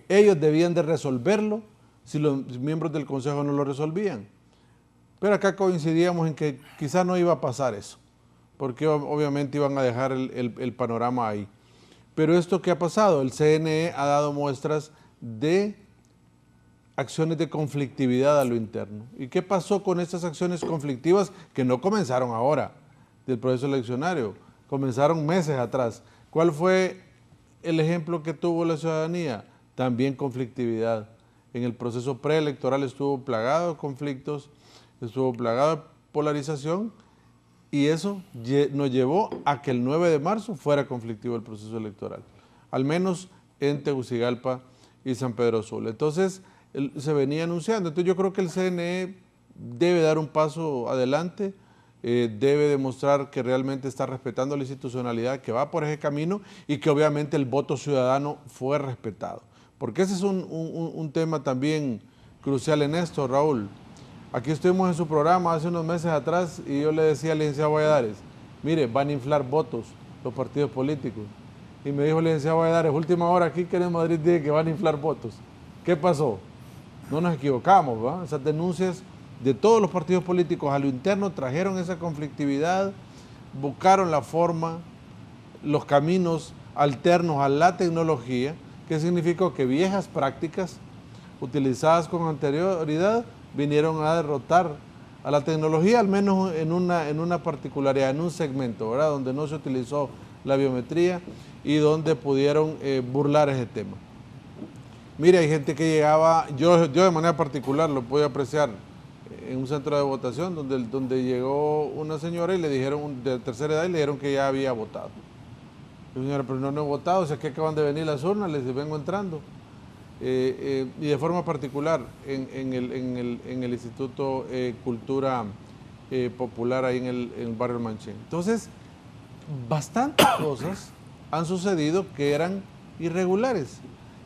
Ellos debían de resolverlo si los miembros del Consejo no lo resolvían. Pero acá coincidíamos en que quizás no iba a pasar eso, porque obviamente iban a dejar el panorama ahí. Pero esto que ha pasado, el CNE ha dado muestras de acciones de conflictividad a lo interno. ¿Y qué pasó con estas acciones conflictivas que no comenzaron ahora del proceso eleccionario? Comenzaron meses atrás. ¿Cuál fue el ejemplo que tuvo la ciudadanía? También conflictividad. En el proceso preelectoral estuvo plagado de conflictos, estuvo plagado de polarización, y eso nos llevó a que el 9 de marzo fuera conflictivo el proceso electoral, al menos en Tegucigalpa y San Pedro Sula. Entonces, se venía anunciando. Entonces, yo creo que el CNE debe dar un paso adelante, debe demostrar que realmente está respetando la institucionalidad, que va por ese camino y que obviamente el voto ciudadano fue respetado. Porque ese es un tema también crucial en esto, Raúl. Aquí estuvimos en su programa hace unos meses atrás y yo le decía al licenciado Valladares, mire, van a inflar votos los partidos políticos. Y me dijo el licenciado Valladares, última hora aquí que en Madrid dice que van a inflar votos. ¿Qué pasó? No nos equivocamos, ¿va? Esas denuncias de todos los partidos políticos a lo interno trajeron esa conflictividad, buscaron la forma, los caminos alternos a la tecnología, que significó que viejas prácticas utilizadas con anterioridad vinieron a derrotar a la tecnología, al menos en una particularidad, en un segmento, ¿verdad?, donde no se utilizó la biometría y donde pudieron burlar ese tema. Mire, hay gente que llegaba, yo de manera particular lo pude apreciar en un centro de votación donde llegó una señora y le dijeron, de tercera edad, y le dijeron que ya había votado. Y señora, pero no he votado, o sea, que acaban de venir las urnas, les vengo entrando. Y de forma particular en el Instituto Cultura Popular ahí en el barrio El Manchén. Entonces, bastantes cosas han sucedido que eran irregulares.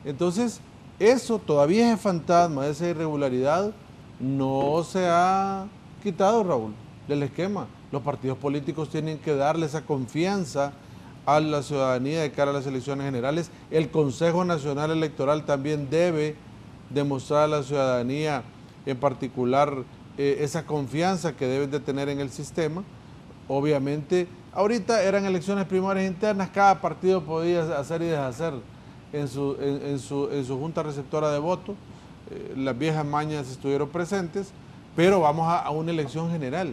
Entonces, eso todavía es fantasma, esa irregularidad no se ha quitado, Raúl, del esquema. Los partidos políticos tienen que darle esa confianza a la ciudadanía de cara a las elecciones generales. El Consejo Nacional Electoral también debe demostrar a la ciudadanía en particular esa confianza que deben de tener en el sistema. Obviamente, ahorita eran elecciones primarias internas, cada partido podía hacer y deshacer en su junta receptora de votos, las viejas mañas estuvieron presentes, pero vamos a una elección general,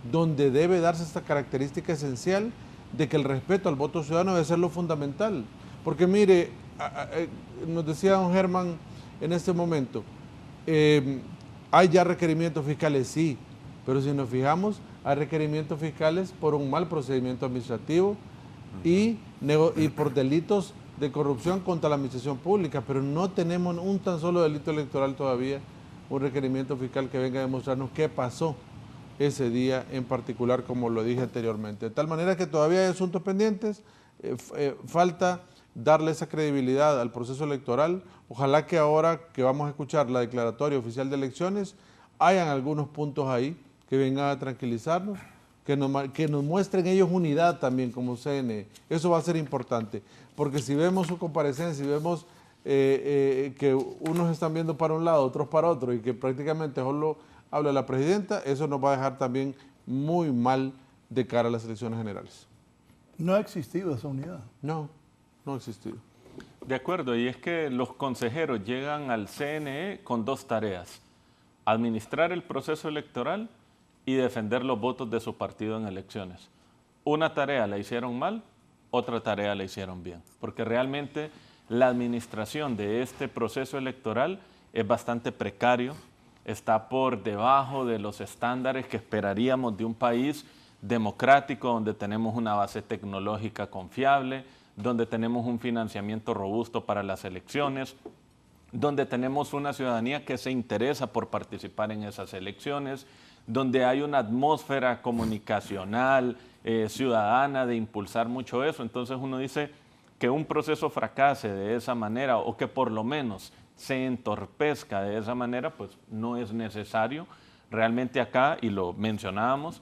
donde debe darse esta característica esencial de que el respeto al voto ciudadano debe ser lo fundamental. Porque mire, nos decía don Germán en este momento, hay ya requerimientos fiscales, sí, pero si nos fijamos, hay requerimientos fiscales por un mal procedimiento administrativo y por delitos de corrupción contra la administración pública, pero no tenemos un tan solo delito electoral todavía, un requerimiento fiscal que venga a demostrarnos qué pasó ese día en particular, como lo dije anteriormente. De tal manera que todavía hay asuntos pendientes, falta darle esa credibilidad al proceso electoral. Ojalá que ahora que vamos a escuchar la declaratoria oficial de elecciones, hayan algunos puntos ahí que vengan a tranquilizarnos, que nos muestren ellos unidad también como CNE. Eso va a ser importante, porque si vemos su comparecencia, si vemos que unos están viendo para un lado, otros para otro, y que prácticamente solo habla la presidenta, eso nos va a dejar también muy mal de cara a las elecciones generales. No ha existido esa unidad. No, no ha existido. De acuerdo, y es que los consejeros llegan al CNE con dos tareas: administrar el proceso electoral y defender los votos de su partido en elecciones. Una tarea la hicieron mal otra tarea la hicieron bien, porque realmente la administración de este proceso electoral es bastante precario, está por debajo de los estándares que esperaríamos de un país democrático, donde tenemos una base tecnológica confiable, donde tenemos un financiamiento robusto para las elecciones, donde tenemos una ciudadanía que se interesa por participar en esas elecciones, donde hay una atmósfera comunicacional, ciudadana, de impulsar mucho eso. Entonces uno dice que un proceso fracase de esa manera o que por lo menos se entorpezca de esa manera, pues no es necesario. Realmente acá, y lo mencionábamos,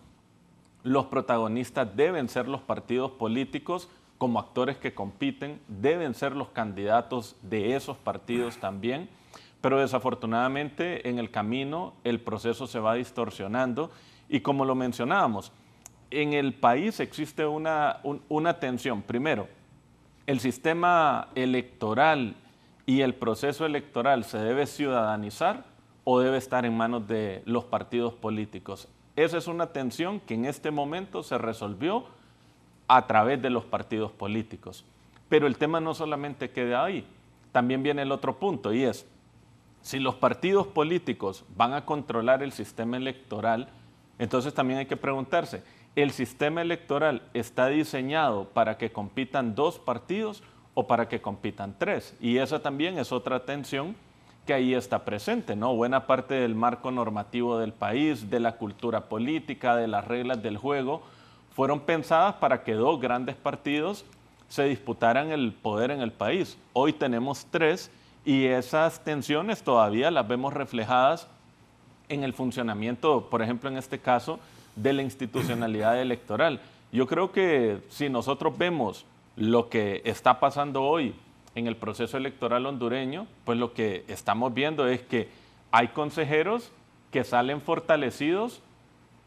los protagonistas deben ser los partidos políticos como actores que compiten, deben ser los candidatos de esos partidos también, pero desafortunadamente en el camino el proceso se va distorsionando y como lo mencionábamos, en el país existe una tensión. Primero, el sistema electoral y el proceso electoral se debe ciudadanizar o debe estar en manos de los partidos políticos. Esa es una tensión que en este momento se resolvió a través de los partidos políticos. Pero el tema no solamente queda ahí, también viene el otro punto y es, si los partidos políticos van a controlar el sistema electoral, entonces también hay que preguntarse, ¿el sistema electoral está diseñado para que compitan 2 partidos o para que compitan 3? Y esa también es otra tensión que ahí está presente, ¿no? Buena parte del marco normativo del país, de la cultura política, de las reglas del juego, fueron pensadas para que 2 grandes partidos se disputaran el poder en el país. Hoy tenemos 3 y esas tensiones todavía las vemos reflejadas en el funcionamiento, por ejemplo, en este caso, de la institucionalidad electoral. Yo creo que si nosotros vemos lo que está pasando hoy en el proceso electoral hondureño, pues lo que estamos viendo es que hay consejeros que salen fortalecidos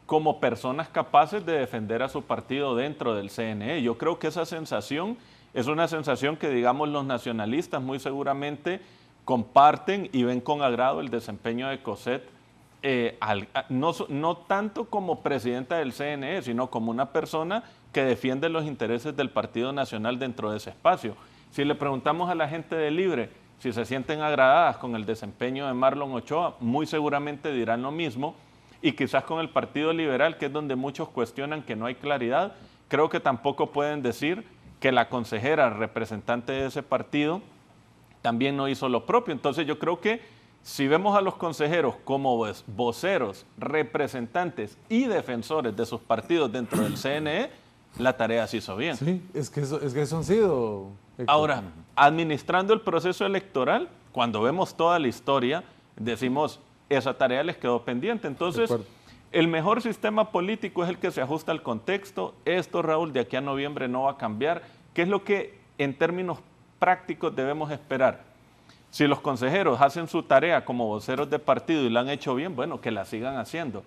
como personas capaces de defender a su partido dentro del CNE. Yo creo que esa sensación es una sensación que, digamos, los nacionalistas muy seguramente comparten y ven con agrado el desempeño de Cosette, no tanto como presidenta del CNE, sino como una persona que defiende los intereses del Partido Nacional dentro de ese espacio. Si le preguntamos a la gente de Libre si se sienten agradadas con el desempeño de Marlon Ochoa, muy seguramente dirán lo mismo, y quizás con el Partido Liberal, que es donde muchos cuestionan que no hay claridad, creo que tampoco pueden decir que la consejera representante de ese partido también no hizo lo propio. Entonces yo creo que si vemos a los consejeros como voceros, representantes y defensores de sus partidos dentro del CNE, la tarea se hizo bien. Sí, es que eso han sido. Ahora, administrando el proceso electoral, cuando vemos toda la historia, decimos, esa tarea les quedó pendiente. Entonces, el mejor sistema político es el que se ajusta al contexto. Esto, Raúl, de aquí a noviembre no va a cambiar. ¿Qué es lo que en términos prácticos debemos esperar? Si los consejeros hacen su tarea como voceros de partido y la han hecho bien, bueno, que la sigan haciendo,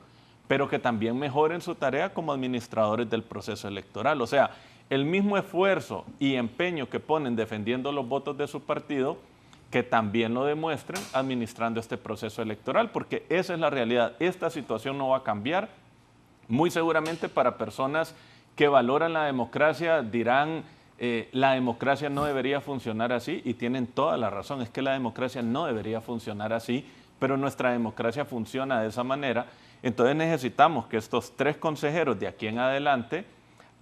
pero que también mejoren su tarea como administradores del proceso electoral. O sea, el mismo esfuerzo y empeño que ponen defendiendo los votos de su partido, que también lo demuestren administrando este proceso electoral, porque esa es la realidad. Esta situación no va a cambiar. Muy seguramente para personas que valoran la democracia dirán, la democracia no debería funcionar así, y tienen toda la razón, es que la democracia no debería funcionar así, pero nuestra democracia funciona de esa manera. Entonces necesitamos que estos 3 consejeros de aquí en adelante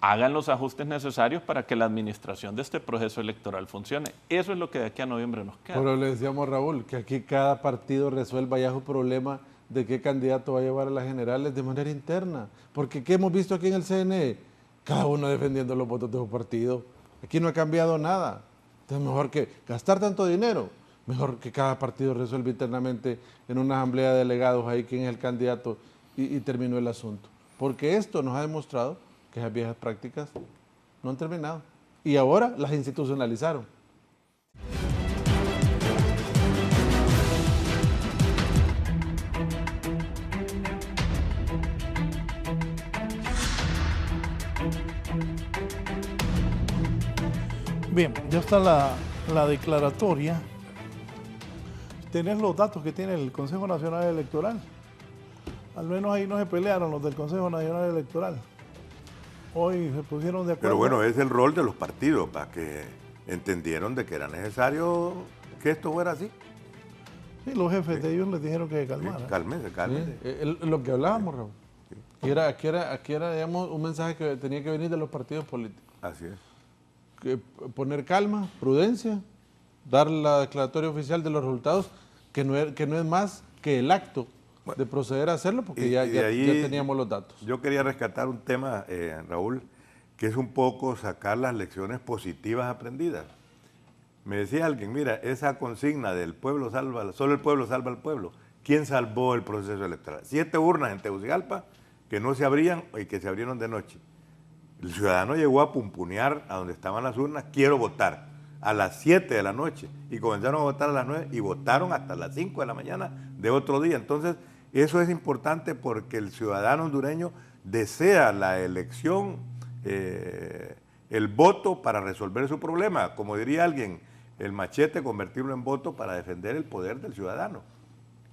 hagan los ajustes necesarios para que la administración de este proceso electoral funcione. Eso es lo que de aquí a noviembre nos queda. Pero le decíamos, Raúl, que aquí cada partido resuelva ya su problema de qué candidato va a llevar a las generales de manera interna. Porque ¿qué hemos visto aquí en el CNE? Cada uno defendiendo los votos de su partido. Aquí no ha cambiado nada. Entonces mejor que gastar tanto dinero, mejor que cada partido resuelva internamente en una asamblea de delegados ahí quién es el candidato y terminó el asunto. Porque esto nos ha demostrado que esas viejas prácticas no han terminado. Y ahora las institucionalizaron. Bien, ya está la declaratoria. ¿Tenés los datos que tiene el Consejo Nacional Electoral? Al menos ahí no se pelearon los del Consejo Nacional Electoral. Hoy se pusieron de acuerdo. Pero bueno, es el rol de los partidos, para que entendieron de que era necesario que esto fuera así. Sí, los jefes de ellos les dijeron que calmaran. Cálmese, cálmese. Lo que hablábamos, Raúl. Aquí era, digamos, un mensaje que tenía que venir de los partidos políticos. Así es. Que poner calma, prudencia, dar la declaratoria oficial de los resultados, que no es más que el acto de proceder a hacerlo, porque ya teníamos los datos. Yo quería rescatar un tema, Raúl, que es un poco sacar las lecciones positivas aprendidas. Me decía alguien, mira, esa consigna del pueblo salva, solo el pueblo salva al pueblo. ¿Quién salvó el proceso electoral? 7 urnas en Tegucigalpa que no se abrían y que se abrieron de noche. El ciudadano llegó a pumpunear a donde estaban las urnas, quiero votar, a las 7 de la noche, y comenzaron a votar a las 9 y votaron hasta las 5 de la mañana de otro día. Entonces, eso es importante porque el ciudadano hondureño desea la elección, el voto para resolver su problema. Como diría alguien, el machete convertirlo en voto para defender el poder del ciudadano.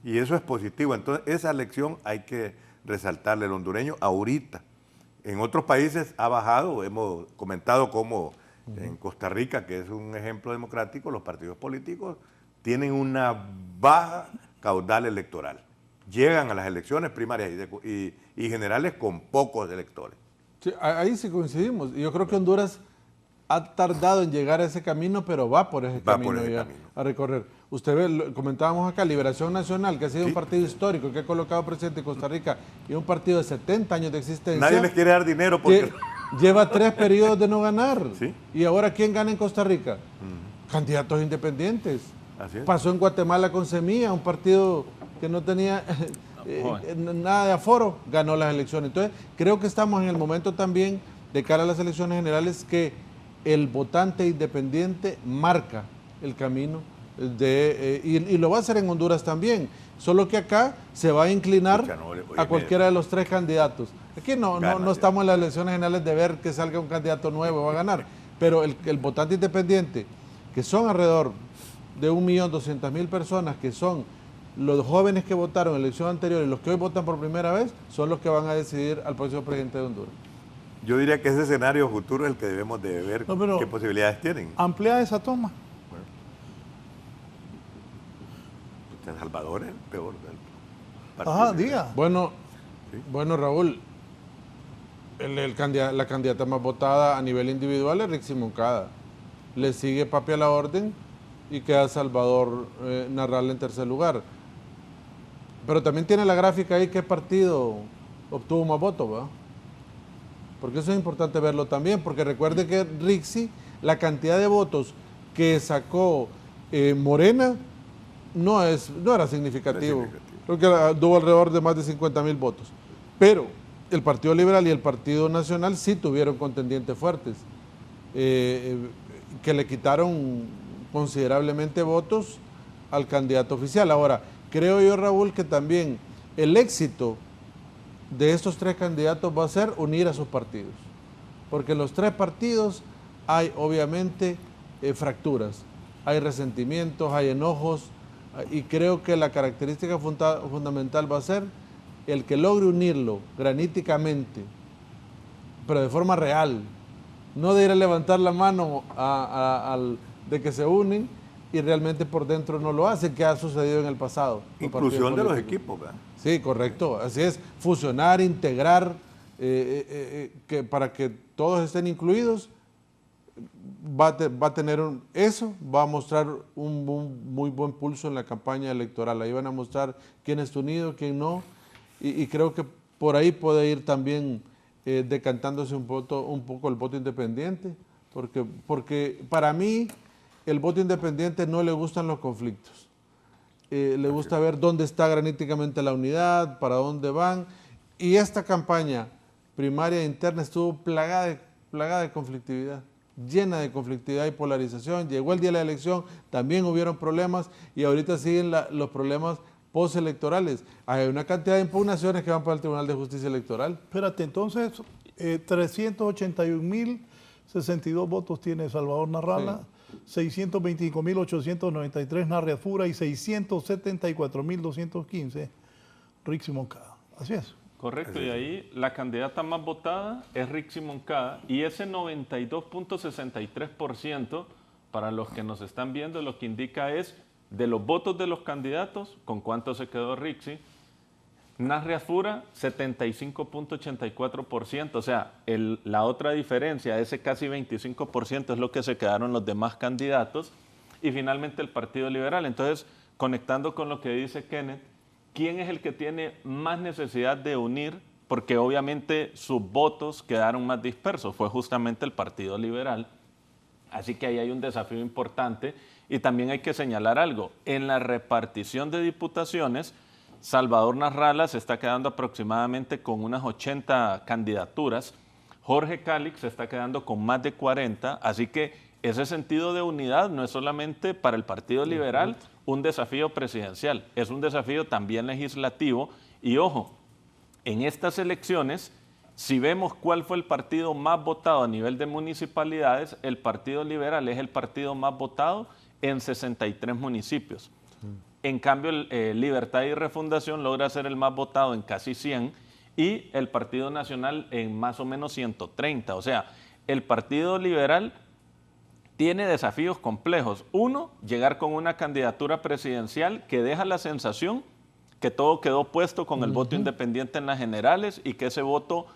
Y eso es positivo. Entonces, esa lección hay que resaltarle al hondureño ahorita. En otros países ha bajado, hemos comentado cómo en Costa Rica, que es un ejemplo democrático, los partidos políticos tienen una baja caudal electoral. Llegan a las elecciones primarias y generales con pocos electores. Sí, ahí sí coincidimos. Yo creo que Honduras ha tardado en llegar a ese camino, pero va por ese camino a recorrer. Usted ve, comentábamos acá, Liberación Nacional, que ha sido un partido histórico, que ha colocado presidente de Costa Rica, y un partido de 70 años de existencia. Nadie les quiere dar dinero porque... Lleva 3 periodos de no ganar. ¿Sí? ¿Y ahora quién gana en Costa Rica? Candidatos independientes. Así es. Pasó en Guatemala con Semilla, un partido que no tenía nada de aforo, ganó las elecciones. Entonces, creo que estamos en el momento también, de cara a las elecciones generales, que el votante independiente marca el camino y lo va a hacer en Honduras también, solo que acá se va a inclinar a cualquiera de los 3 candidatos. Aquí no estamos en las elecciones generales de ver que salga un candidato nuevo y va a ganar, pero el votante independiente, que son alrededor de 1.200.000 personas, que son los jóvenes que votaron en la elección anterior y los que hoy votan por primera vez, son los que van a decidir al próximo presidente de Honduras. Yo diría que ese escenario futuro es el que debemos de ver qué posibilidades tienen. Ampliar esa toma. Bueno, El Salvador es el peor del partido. Ajá, diga. Bueno, Sí. bueno, Raúl, la candidata más votada a nivel individual es Rixi Moncada. Le sigue Papi a la Orden y queda Salvador Narral en tercer lugar. Pero también tiene la gráfica ahí qué partido obtuvo más votos, ¿verdad? Porque eso es importante verlo también, porque recuerde que Rixi, la cantidad de votos que sacó Morena no era significativo. Creo que tuvo alrededor de más de 50.000 votos. Pero el Partido Liberal y el Partido Nacional sí tuvieron contendientes fuertes, que le quitaron considerablemente votos al candidato oficial. Ahora, creo yo, Raúl, que también el éxito de estos 3 candidatos va a ser unir a sus partidos, porque en los 3 partidos hay obviamente fracturas, hay resentimientos, hay enojos, y creo que la característica fundamental va a ser el que logre unirlo graníticamente, pero de forma real, no de ir a levantar la mano de que se unen y realmente por dentro no lo hacen, que ha sucedido en el pasado. Inclusión de los equipos, ¿verdad? Sí, correcto. Así es, fusionar, integrar, para que todos estén incluidos, va a tener eso va a mostrar un muy buen pulso en la campaña electoral. Ahí van a mostrar quién está unido, quién no, y creo que por ahí puede ir también decantándose un poco el voto independiente, porque para mí el voto independiente no le gustan los conflictos. Le gusta ver dónde está graníticamente la unidad, para dónde van. Y esta campaña primaria e interna estuvo plagada de conflictividad, llena de conflictividad y polarización. Llegó el día de la elección, también hubieron problemas y ahorita siguen los problemas postelectorales. Hay una cantidad de impugnaciones que van para el Tribunal de Justicia Electoral. Espérate, entonces 381.062 votos tiene Salvador Narrala. Sí. 625.893 Narria Fura y 674.215 Rixi Moncada. Así es. Correcto, y ahí la candidata más votada es Rixi Moncada, y ese 92.63%, para los que nos están viendo, lo que indica es de los votos de los candidatos, ¿con cuánto se quedó Rixi? Nasri Asfura, 75.84%, o sea, la otra diferencia, ese casi 25% es lo que se quedaron los demás candidatos, y finalmente el Partido Liberal. Entonces, conectando con lo que dice Kenneth, ¿quién es el que tiene más necesidad de unir? Porque obviamente sus votos quedaron más dispersos, fue justamente el Partido Liberal. Así que ahí hay un desafío importante, y también hay que señalar algo. En la repartición de diputaciones, Salvador Narrala se está quedando aproximadamente con unas 80 candidaturas, Jorge Calix se está quedando con más de 40, así que ese sentido de unidad no es solamente para el Partido Liberal un desafío presidencial, es un desafío también legislativo. Y ojo, en estas elecciones, si vemos cuál fue el partido más votado a nivel de municipalidades, el Partido Liberal es el partido más votado en 63 municipios. En cambio, Libertad y Refundación logra ser el más votado en casi 100 y el Partido Nacional en más o menos 130. O sea, el Partido Liberal tiene desafíos complejos. Uno, llegar con una candidatura presidencial que deja la sensación que todo quedó puesto con el voto independiente en las generales y que ese voto,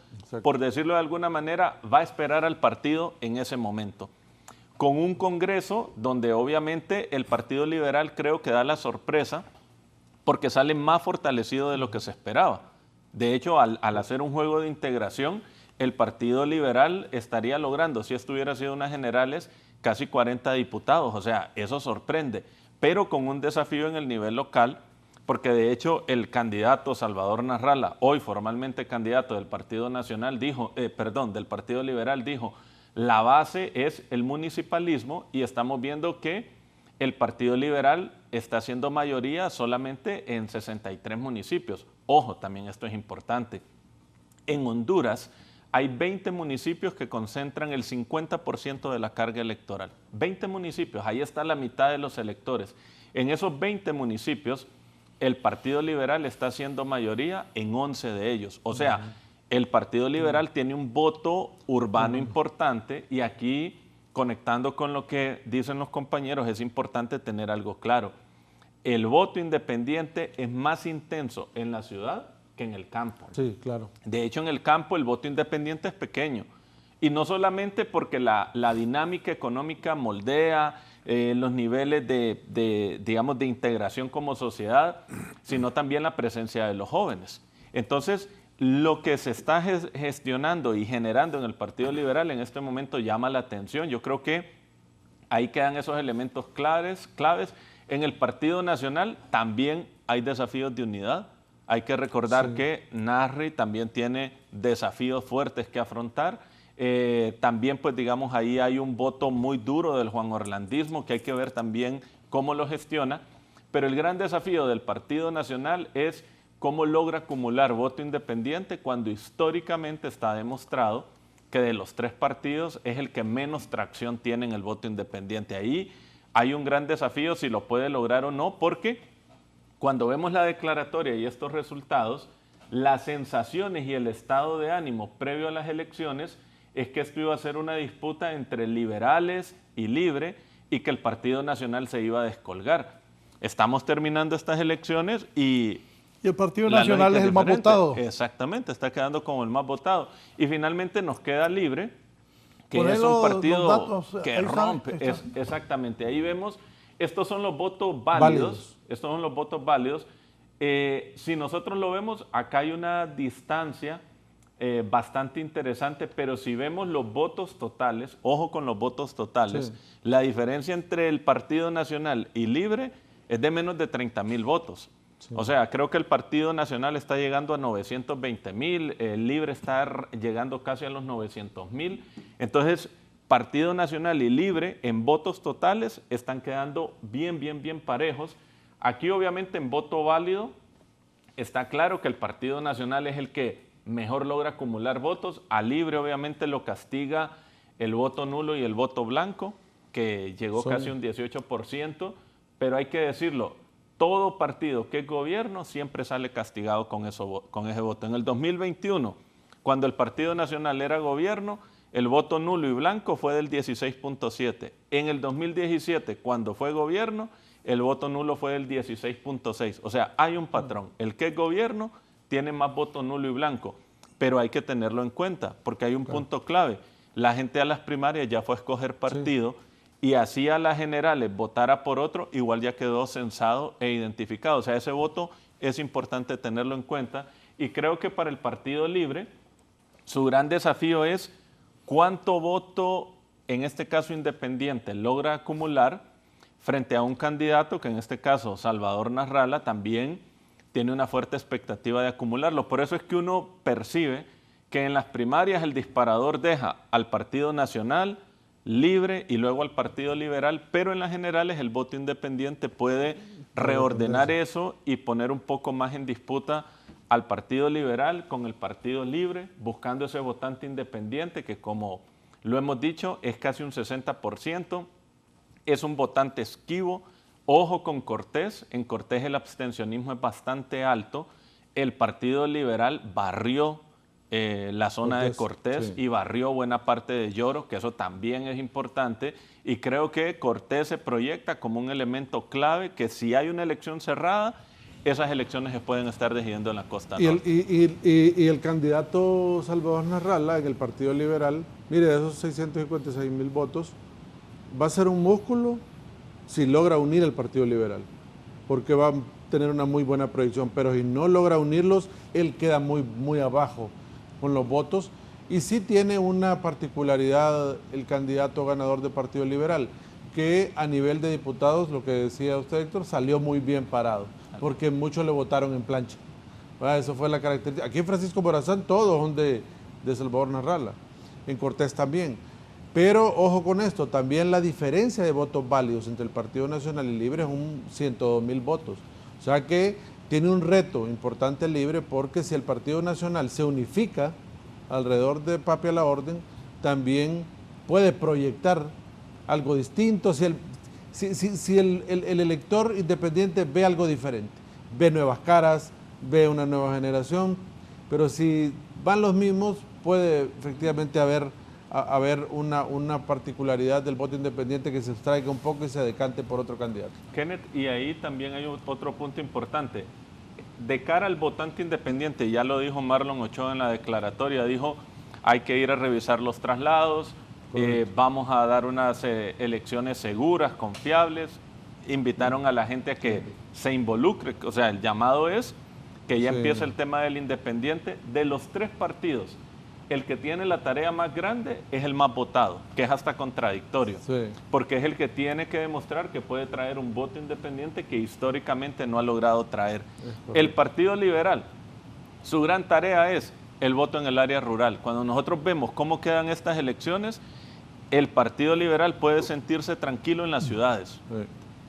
por decirlo de alguna manera, va a esperar al partido en ese momento. Con un Congreso donde obviamente el Partido Liberal creo que da la sorpresa porque sale más fortalecido de lo que se esperaba. De hecho, al hacer un juego de integración, el Partido Liberal estaría logrando, si esto hubiera sido unas generales, casi 40 diputados. O sea, eso sorprende, pero con un desafío en el nivel local, porque de hecho el candidato Salvador Narrala, hoy formalmente candidato del Partido Nacional, del Partido Liberal, dijo: la base es el municipalismo, y estamos viendo que el Partido Liberal está haciendo mayoría solamente en 63 municipios. Ojo, también esto es importante. En Honduras hay 20 municipios que concentran el 50% de la carga electoral. 20 municipios, ahí está la mitad de los electores. En esos 20 municipios, el Partido Liberal está haciendo mayoría en 11 de ellos. O sea, el Partido Liberal tiene un voto urbano importante, y aquí, conectando con lo que dicen los compañeros, es importante tener algo claro. El voto independiente es más intenso en la ciudad que en el campo. Sí, claro. De hecho, en el campo el voto independiente es pequeño. Y no solamente porque la dinámica económica moldea los niveles digamos, de integración como sociedad, sino también la presencia de los jóvenes. Entonces, lo que se está gestionando y generando en el Partido Liberal en este momento llama la atención. Yo creo que ahí quedan esos elementos claves. En el Partido Nacional también hay desafíos de unidad. Hay que recordar que Nasri también tiene desafíos fuertes que afrontar. También, pues digamos, ahí hay un voto muy duro del juanorlandismo que hay que ver también cómo lo gestiona. Pero el gran desafío del Partido Nacional es cómo logra acumular voto independiente cuando históricamente está demostrado que de los tres partidos es el que menos tracción tiene en el voto independiente. Ahí hay un gran desafío si lo puede lograr o no, porque cuando vemos la declaratoria y estos resultados, las sensaciones y el estado de ánimo previo a las elecciones es que esto iba a ser una disputa entre liberales y libre y que el Partido Nacional se iba a descolgar. Estamos terminando estas elecciones y el Partido Nacional es el más votado. Exactamente, está quedando como el más votado. Y finalmente nos queda Libre, que es Ponelo un partido los datos, que ahí rompe. está. Exactamente, ahí vemos, estos son los votos válidos. Estos son los votos válidos. Si nosotros lo vemos, acá hay una distancia bastante interesante, pero si vemos los votos totales, ojo con los votos totales, la diferencia entre el Partido Nacional y Libre es de menos de 30,000 votos. O sea, creo que el Partido Nacional está llegando a 920,000, el Libre está llegando casi a los 900,000. Entonces, Partido Nacional y Libre en votos totales están quedando bien parejos. Aquí obviamente en voto válido está claro que el Partido Nacional es el que mejor logra acumular votos. A Libre obviamente lo castiga el voto nulo y el voto blanco, que llegó casi un 18%, pero hay que decirlo, todo partido que es gobierno siempre sale castigado con ese voto. En el 2021, cuando el Partido Nacional era gobierno, el voto nulo y blanco fue del 16.7. En el 2017, cuando fue gobierno, el voto nulo fue del 16.6. O sea, hay un patrón. El que es gobierno tiene más voto nulo y blanco, pero hay que tenerlo en cuenta porque hay un punto clave. La gente a las primarias ya fue a escoger partido y así a las generales votara por otro, igual ya quedó censado e identificado. O sea, ese voto es importante tenerlo en cuenta y creo que para el Partido Libre su gran desafío es cuánto voto, en este caso independiente, logra acumular frente a un candidato que en este caso, Salvador Nasralla, también tiene una fuerte expectativa de acumularlo. Por eso es que uno percibe que en las primarias el disparador deja al Partido Nacional, Libre y luego al Partido Liberal, pero en las generales el voto independiente puede reordenar eso y poner un poco más en disputa al Partido Liberal con el Partido Libre, buscando ese votante independiente que, como lo hemos dicho, es casi un 60%, es un votante esquivo. Ojo con Cortés, en Cortés el abstencionismo es bastante alto, el Partido Liberal barrió la zona de Cortés y barrió buena parte de Lloro, que eso también es importante, y creo que Cortés se proyecta como un elemento clave que si hay una elección cerrada, esas elecciones se pueden estar decidiendo en la costa norte. Y el candidato Salvador Nasralla en el Partido Liberal, mire, de esos 656,000 votos, va a ser un músculo si logra unir al Partido Liberal, porque va a tener una muy buena proyección, pero si no logra unirlos, él queda muy abajo con los votos, y sí tiene una particularidad el candidato ganador del Partido Liberal, que a nivel de diputados, lo que decía usted, Héctor, salió muy bien parado, porque muchos le votaron en plancha. Eso fue la característica. Aquí en Francisco Morazán todos son de Salvador Nasralla, en Cortés también. Pero ojo con esto, también la diferencia de votos válidos entre el Partido Nacional y Libre es un 102,000 votos. O sea que tiene un reto importante Libre, porque si el Partido Nacional se unifica alrededor de Papi a la Orden, también puede proyectar algo distinto. Si el elector independiente ve algo diferente, ve nuevas caras, ve una nueva generación, pero si van los mismos, puede efectivamente haber una particularidad del voto independiente que se abstraiga un poco y se decante por otro candidato. Kenneth, y ahí también hay otro punto importante. De cara al votante independiente, ya lo dijo Marlon Ochoa en la declaratoria, dijo hay que ir a revisar los traslados, vamos a dar unas elecciones seguras, confiables. Invitaron a la gente a que se involucre, o sea, el llamado es que ya empiece el tema del independiente. De los tres partidos, el que tiene la tarea más grande es el más votado, que es hasta contradictorio, porque es el que tiene que demostrar que puede traer un voto independiente que históricamente no ha logrado traer. El Partido Liberal, su gran tarea es el voto en el área rural. Cuando nosotros vemos cómo quedan estas elecciones, el Partido Liberal puede sentirse tranquilo en las ciudades.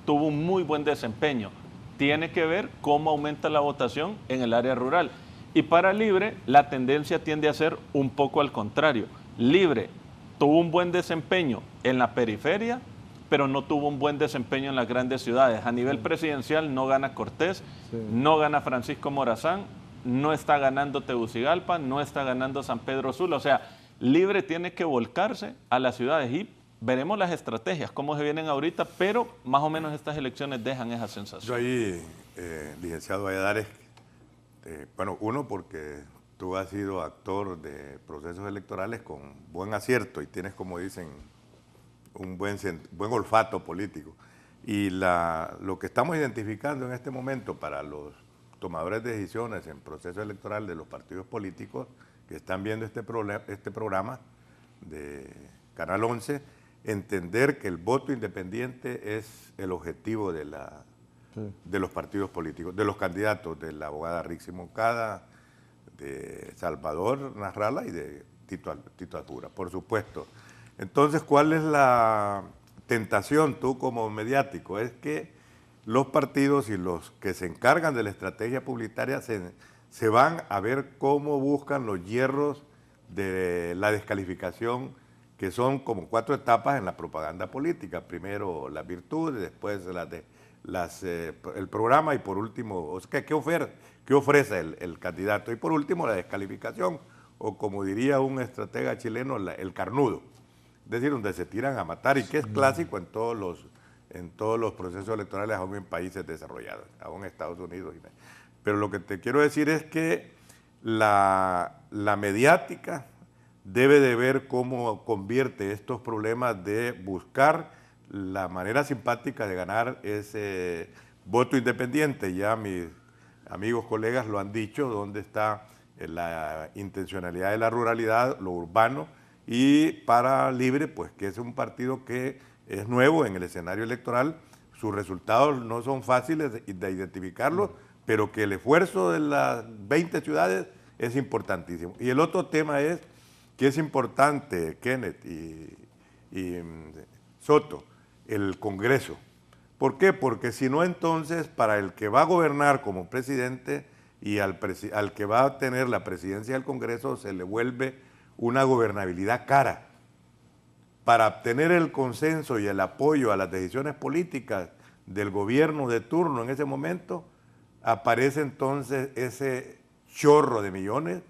Tuvo un muy buen desempeño. Tiene que ver cómo aumenta la votación en el área rural. Y para Libre, la tendencia tiende a ser un poco al contrario. Libre tuvo un buen desempeño en la periferia, pero no tuvo un buen desempeño en las grandes ciudades. A nivel presidencial no gana Cortés, no gana Francisco Morazán, no está ganando Tegucigalpa, no está ganando San Pedro Sula. O sea, Libre tiene que volcarse a las ciudades y veremos las estrategias, cómo se vienen ahorita, pero más o menos estas elecciones dejan esa sensación. Yo ahí, licenciado Valladares, bueno, uno porque tú has sido actor de procesos electorales con buen acierto y tienes, como dicen, un buen olfato político. Y lo que estamos identificando en este momento para los tomadores de decisiones en proceso electoral de los partidos políticos que están viendo este programa de Canal 11, entender que el voto independiente es el objetivo de los partidos políticos, de los candidatos, de la abogada Rixi Moncada, de Salvador Nasralla y de Tito Apura, por supuesto. Entonces, ¿cuál es la tentación tú como mediático? Es que los partidos y los que se encargan de la estrategia publicitaria se van a ver cómo buscan los hierros de la descalificación, que son como 4 etapas en la propaganda política. Primero las virtudes, después el programa y por último, o sea, qué ofrece el candidato. Y por último, la descalificación, o como diría un estratega chileno, el carnudo. Es decir, donde se tiran a matar y que es clásico en todos los procesos electorales, aún en países desarrollados, aún en Estados Unidos. Pero lo que te quiero decir es que la mediática debe de ver cómo convierte estos problemas de buscar la manera simpática de ganar ese voto independiente. Ya mis amigos, colegas lo han dicho, dónde está la intencionalidad de la ruralidad, lo urbano, y para Libre, pues que es un partido que es nuevo en el escenario electoral, sus resultados no son fáciles de identificarlos, pero que el esfuerzo de las 20 ciudades es importantísimo. Y el otro tema es que es importante, Kenneth y Soto, el Congreso. ¿Por qué? Porque si no, entonces, para el que va a gobernar como presidente y al que va a tener la presidencia del Congreso se le vuelve una gobernabilidad cara. Para obtener el consenso y el apoyo a las decisiones políticas del gobierno de turno en ese momento, aparece entonces ese chorro de millones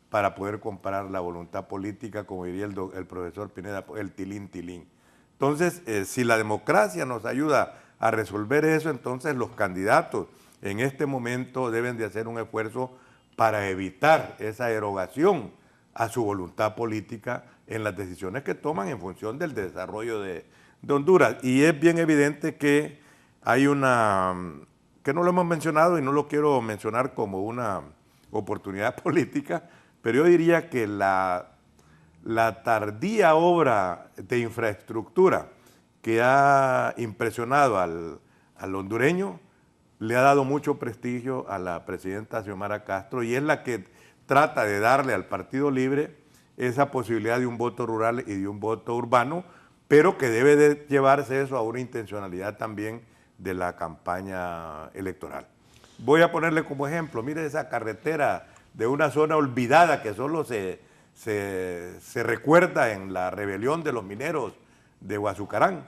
para poder comparar la voluntad política, como diría el profesor Pineda, el tilín, tilín. Entonces, si la democracia nos ayuda a resolver eso, entonces los candidatos en este momento deben de hacer un esfuerzo para evitar esa erogación a su voluntad política en las decisiones que toman en función del desarrollo de Honduras. Y es bien evidente que hay que no lo hemos mencionado y no lo quiero mencionar como una oportunidad política, pero yo diría que la tardía obra de infraestructura que ha impresionado al hondureño le ha dado mucho prestigio a la presidenta Xiomara Castro y es la que trata de darle al Partido Libre esa posibilidad de un voto rural y de un voto urbano, pero que debe de llevarse eso a una intencionalidad también de la campaña electoral. Voy a ponerle como ejemplo, mire esa carretera de una zona olvidada que solo se recuerda en la rebelión de los mineros de Guazucarán,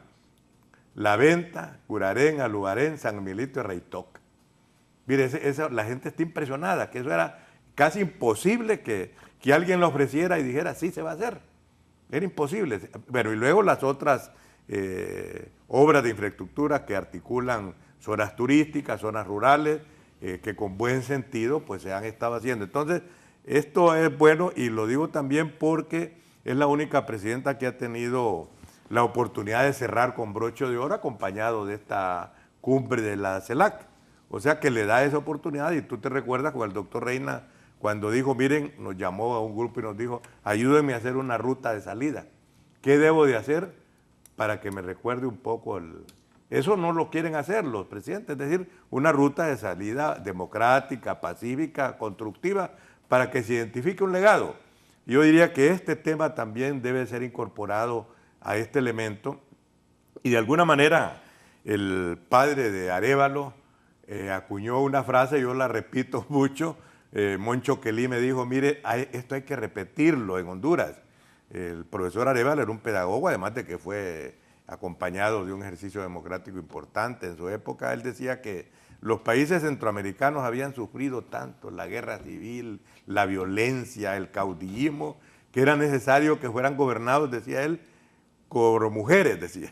La Venta, Curarén, Alubarén, San Milito y Reitoc. Mire, la gente está impresionada, que eso era casi imposible que alguien lo ofreciera y dijera, sí se va a hacer. Era imposible. Bueno, y luego las otras obras de infraestructura que articulan zonas turísticas, zonas rurales, que con buen sentido pues se han estado haciendo. Entonces, esto es bueno y lo digo también porque es la única presidenta que ha tenido la oportunidad de cerrar con broche de oro acompañado de esta cumbre de la CELAC. O sea que le da esa oportunidad y tú te recuerdas con el doctor Reina cuando dijo, miren, nos llamó a un grupo y nos dijo, ayúdenme a hacer una ruta de salida. ¿Qué debo de hacer para que me recuerde un poco Eso no lo quieren hacer los presidentes, es decir, una ruta de salida democrática, pacífica, constructiva, para que se identifique un legado. Yo diría que este tema también debe ser incorporado a este elemento y de alguna manera el padre de Arévalo acuñó una frase, yo la repito mucho, Moncho Quelí me dijo, mire, esto hay que repetirlo en Honduras. El profesor Arévalo era un pedagogo, además de que fue acompañado de un ejercicio democrático importante en su época. Él decía que los países centroamericanos habían sufrido tanto la guerra civil, la violencia, el caudillismo, que era necesario que fueran gobernados, decía él, por mujeres, decía,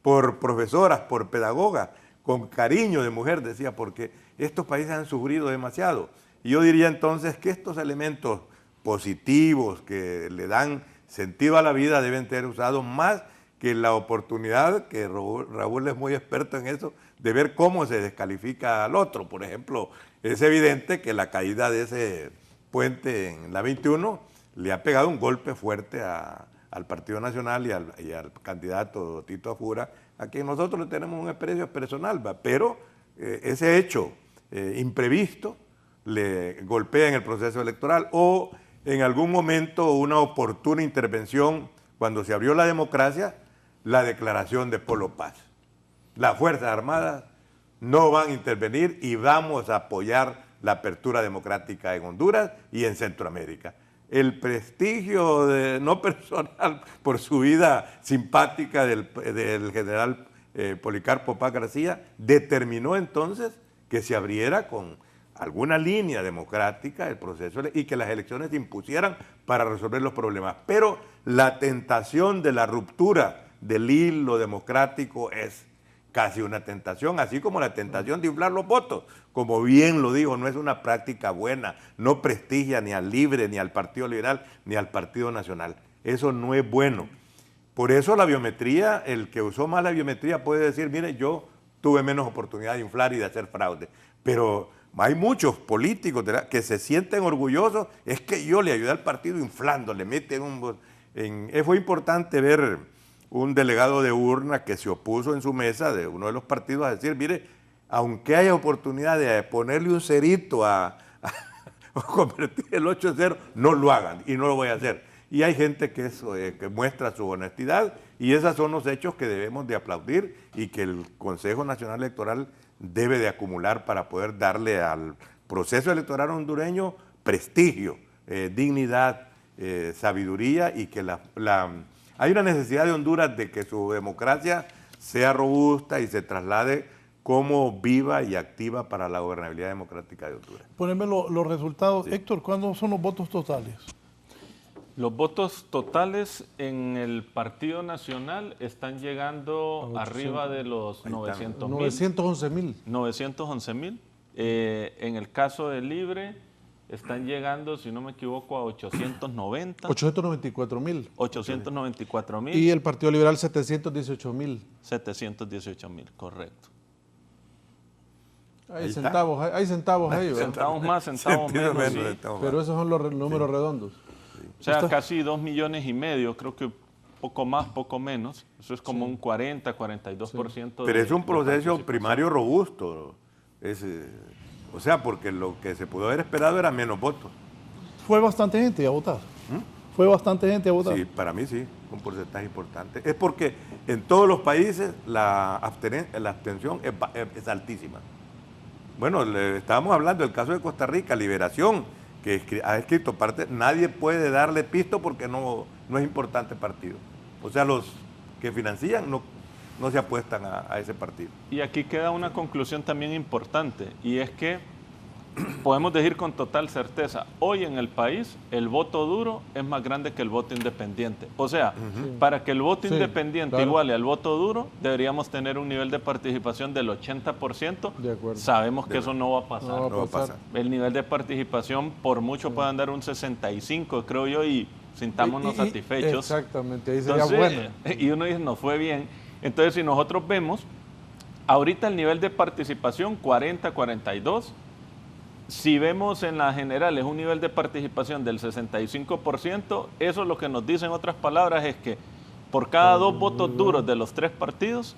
por profesoras, por pedagogas, con cariño de mujer, decía, porque estos países han sufrido demasiado. Y yo diría entonces que estos elementos positivos que le dan sentido a la vida deben ser usados más que la oportunidad, que Raúl es muy experto en eso, de ver cómo se descalifica al otro. Por ejemplo, es evidente que la caída de ese puente en la 21 le ha pegado un golpe fuerte al Partido Nacional y al candidato Tito Afura, a quien nosotros le tenemos un aprecio personal, pero ese hecho imprevisto le golpea en el proceso electoral o en algún momento una oportuna intervención cuando se abrió la democracia, la declaración de Polo Paz. Las Fuerzas Armadas no van a intervenir y vamos a apoyar la apertura democrática en Honduras y en Centroamérica. El prestigio no personal por su vida simpática del general Policarpo Paz García, determinó entonces que se abriera con alguna línea democrática el proceso y que las elecciones se impusieran para resolver los problemas. Pero la tentación de la ruptura del hilo democrático es casi una tentación, así como la tentación de inflar los votos. Como bien lo digo, no es una práctica buena, no prestigia ni al Libre, ni al Partido Liberal, ni al Partido Nacional. Eso no es bueno. Por eso la biometría, el que usó más la biometría puede decir, mire, yo tuve menos oportunidad de inflar y de hacer fraude. Pero hay muchos políticos que se sienten orgullosos, es que yo le ayudé al partido inflando, le meten fue importante ver un delegado de urna que se opuso en su mesa de uno de los partidos a decir, mire, aunque haya oportunidad de ponerle un cerito a convertir el 8-0, no lo hagan y no lo voy a hacer. Y hay gente que muestra su honestidad y esos son los hechos que debemos de aplaudir y que el Consejo Nacional Electoral debe de acumular para poder darle al proceso electoral hondureño prestigio, dignidad, sabiduría y que hay una necesidad de Honduras de que su democracia sea robusta y se traslade como viva y activa para la gobernabilidad democrática de Honduras. Poneme los resultados. Sí. Héctor, ¿cuándo son los votos totales? Los votos totales en el Partido Nacional están llegando arriba de los 900.000. 911.000. 911.000. En el caso del Libre están llegando, si no me equivoco, a 890. 894.000. 894.000. Y el Partido Liberal 718.000. 718.000, correcto. Hay centavos ahí, ¿verdad? Centavos más, centavos menos, sí. Pero esos son los números redondos. O sea, casi 2,5 millones, creo que poco más, poco menos. Eso es como un 40, 42%. Pero es un proceso primario robusto. O sea, porque lo que se pudo haber esperado era menos votos. Fue bastante gente a votar. Fue bastante gente a votar. Sí, para mí sí, un porcentaje importante. Es porque en todos los países la abstención es altísima. Bueno, estábamos hablando del caso de Costa Rica, Liberación, que ha escrito parte, nadie puede darle pisto porque no es importante partido. O sea, los que financian no se apuestan a ese partido. Y aquí queda una conclusión también importante, y es que podemos decir con total certeza, hoy en el país el voto duro es más grande que el voto independiente. O sea, para que el voto independiente iguale al voto duro, deberíamos tener un nivel de participación del 80%. De acuerdo. Sabemos que eso no va a pasar. No va a pasar. El nivel de participación por mucho puede andar un 65, creo yo, y sintámonos satisfechos. Exactamente, ahí sería Entonces, bueno. Y uno dice, nos fue bien. Entonces, si nosotros vemos, ahorita el nivel de participación 40, 42, si vemos en las generales un nivel de participación del 65%, eso lo que nos dice en otras palabras es que por cada 2 votos duros de los 3 partidos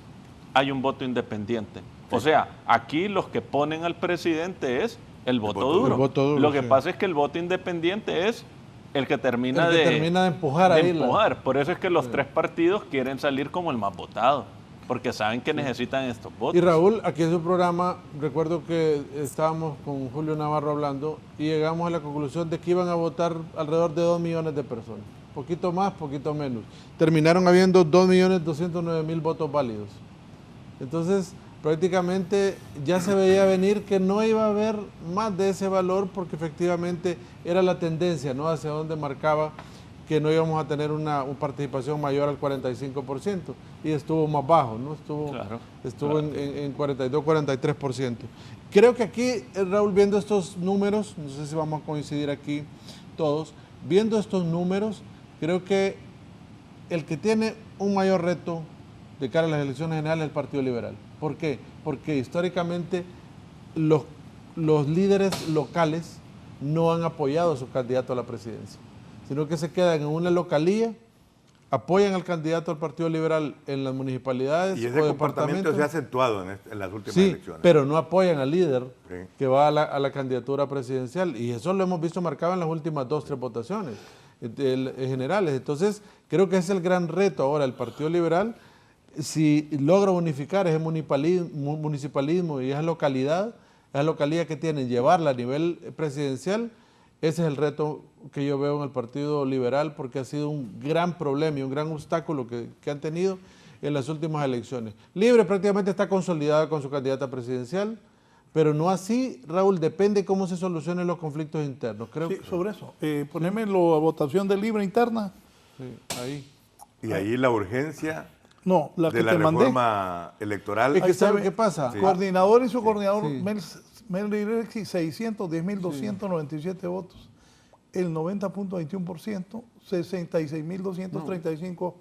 hay un voto independiente. O sea, aquí los que ponen al presidente es el voto duro. El voto duro, lo que pasa es que el voto independiente es el que termina de empujar ahí. Por eso es que los 3 partidos quieren salir como el más votado, porque saben que necesitan estos votos. Y Raúl, aquí en su programa, recuerdo que estábamos con Julio Navarro hablando y llegamos a la conclusión de que iban a votar alrededor de 2 millones de personas. Poquito más, poquito menos. Terminaron habiendo 2.209.000 votos válidos. Entonces, prácticamente ya se veía venir que no iba a haber más de ese valor porque efectivamente era la tendencia, ¿no? Hacia donde marcaba que no íbamos a tener una participación mayor al 45% y estuvo más bajo, ¿no? Estuvo en 42, 43%. Creo que aquí, Raúl, viendo estos números, no sé si vamos a coincidir aquí todos, viendo estos números, creo que el que tiene un mayor reto de cara a las elecciones generales es el Partido Liberal. ¿Por qué? Porque históricamente los líderes locales no han apoyado a su candidato a la presidencia, sino que se quedan en una localía, apoyan al candidato al Partido Liberal en las municipalidades y ese comportamiento se ha acentuado en las últimas elecciones. Pero no apoyan al líder que va a la candidatura presidencial, y eso lo hemos visto marcado en las últimas 2 o 3 votaciones generales. Entonces, creo que es el gran reto ahora el Partido Liberal, si logra unificar ese municipalismo y esa localidad que tienen, llevarla a nivel presidencial. Ese es el reto que yo veo en el Partido Liberal, porque ha sido un gran problema y un gran obstáculo que han tenido en las últimas elecciones. Libre prácticamente está consolidada con su candidata presidencial, pero no así, Raúl, depende cómo se solucionen los conflictos internos. Creo Sí, que... sobre eso. Poneme la votación de Libre interna. Sí, ahí. Y ahí la urgencia No, la de que la te mandé. reforma electoral. Es que Ahí ¿sabe sabe, qué pasa? Sí. Coordinador y su coordinador, Sí. Mel Librexi, 610.297 votos. El 90.21%, 66.235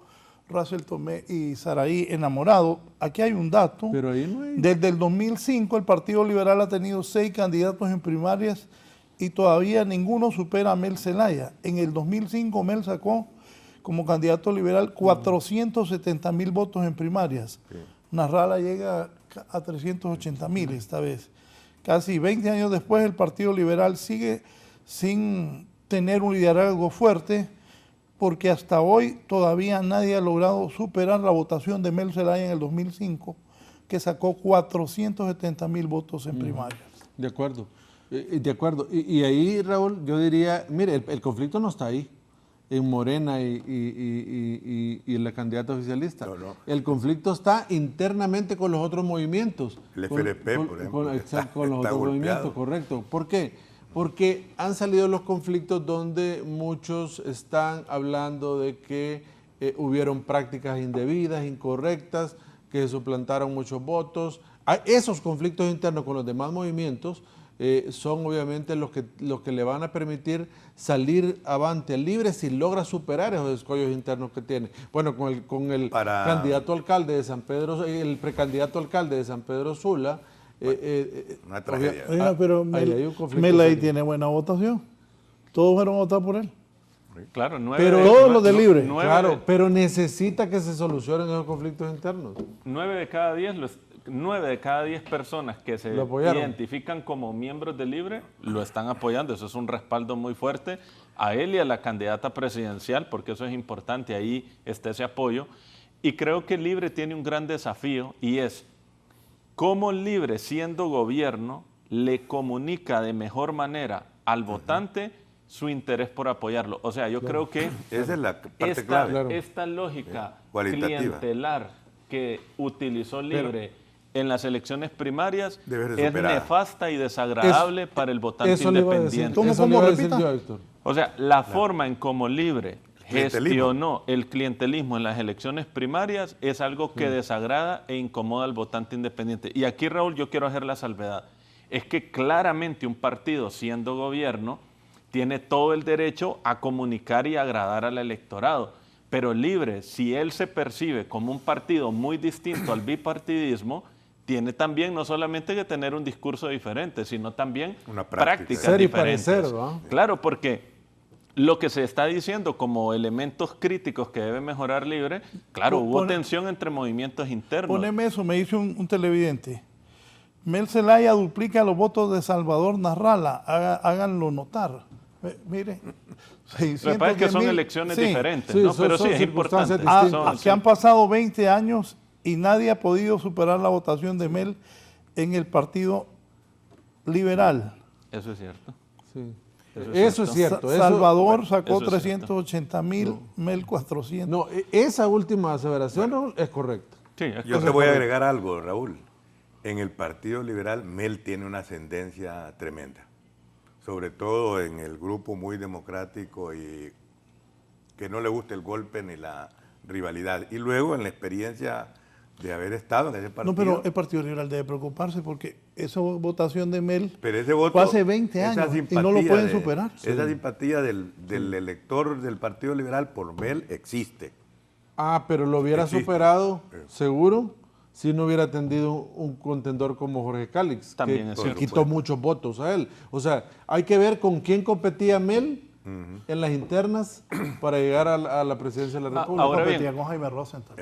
Russell Tomé y Saraí Enamorado. Aquí hay un dato. Pero ahí no hay... Desde el 2005 el Partido Liberal ha tenido 6 candidatos en primarias y todavía ninguno supera a Mel Zelaya. En el 2005 Mel sacó como candidato liberal 470.000 votos en primarias. Narrala llega a 380.000 esta vez. Casi 20 años después el Partido Liberal sigue sin tener un liderazgo fuerte porque hasta hoy todavía nadie ha logrado superar la votación de Mel Zelaya en el 2005, que sacó 470.000 votos en primarias. De acuerdo, de acuerdo. Y ahí, Raúl, yo diría, mire, el conflicto no está ahí, en Morena y en la candidata oficialista. No. El conflicto está internamente con los otros movimientos. El FRP, por ejemplo, Exacto, con los está otros golpeado. movimientos, correcto. ¿Por qué? Porque han salido los conflictos donde muchos están hablando de que hubieron prácticas indebidas, incorrectas, que se suplantaron muchos votos. Esos conflictos internos con los demás movimientos son obviamente los que le van a permitir salir avante Libre si logra superar esos escollos internos que tiene. Bueno, con el candidato alcalde de San Pedro, el precandidato alcalde de San Pedro Sula, una tragedia. Oiga, pero Mel ahí tiene buena votación. Todos fueron a votar por él. Claro, pero todos los de Libre. Claro, pero necesita que se solucionen esos conflictos internos. 9 de cada 10 personas que se identifican como miembros de Libre lo están apoyando. Eso es un respaldo muy fuerte a él y a la candidata presidencial, porque eso es importante, ahí está ese apoyo. Y creo que Libre tiene un gran desafío y es cómo Libre, siendo gobierno, le comunica de mejor manera al votante su interés por apoyarlo. O sea, yo creo que esa es la parte clave. Esta lógica cualitativa clientelar que utilizó Libre en las elecciones primarias es superada. Nefasta y desagradable para el votante eso independiente. ¿Cómo repita? O sea, la forma en cómo Libre gestionó el clientelismo en las elecciones primarias es algo que desagrada e incomoda al votante independiente. Y aquí, Raúl, yo quiero hacer la salvedad. Es que claramente un partido, siendo gobierno, tiene todo el derecho a comunicar y agradar al electorado. Pero Libre, si él se percibe como un partido muy distinto al bipartidismo, tiene también no solamente que tener un discurso diferente, sino también prácticas ser diferentes. Y parecer, ¿no? Claro, porque lo que se está diciendo como elementos críticos que debe mejorar Libre, claro, hubo tensión entre movimientos internos. Poneme eso, me dice un televidente. Mel Zelaya duplica los votos de Salvador Narrala, háganlo notar. Mire, Lo que pasa es que son elecciones diferentes, ¿no? son Pero sí, es importante. Que han pasado 20 años y nadie ha podido superar la votación de Mel en el Partido Liberal. Eso es cierto. Sí. Eso es cierto. Salvador sacó 380.000, Mel 400. No, esa última aseveración, Raúl, es correcta. Sí, Yo te voy a agregar algo, Raúl. En el Partido Liberal, Mel tiene una ascendencia tremenda, sobre todo en el grupo muy democrático y que no le gusta el golpe ni la rivalidad. Y luego en la experiencia de haber estado en ese partido. No, pero el Partido Liberal debe preocuparse porque esa votación de Mel pero ese voto, fue hace 20 años y no lo pueden superar. Esa simpatía del elector del Partido Liberal por Mel existe. Pero lo hubiera superado, seguro, si no hubiera atendido un contendor como Jorge Cálix, también que quitó muchos votos a él. O sea, hay que ver con quién competía Mel en las internas para llegar a la presidencia de la República. Ahora competía con Jaime Rosenthal.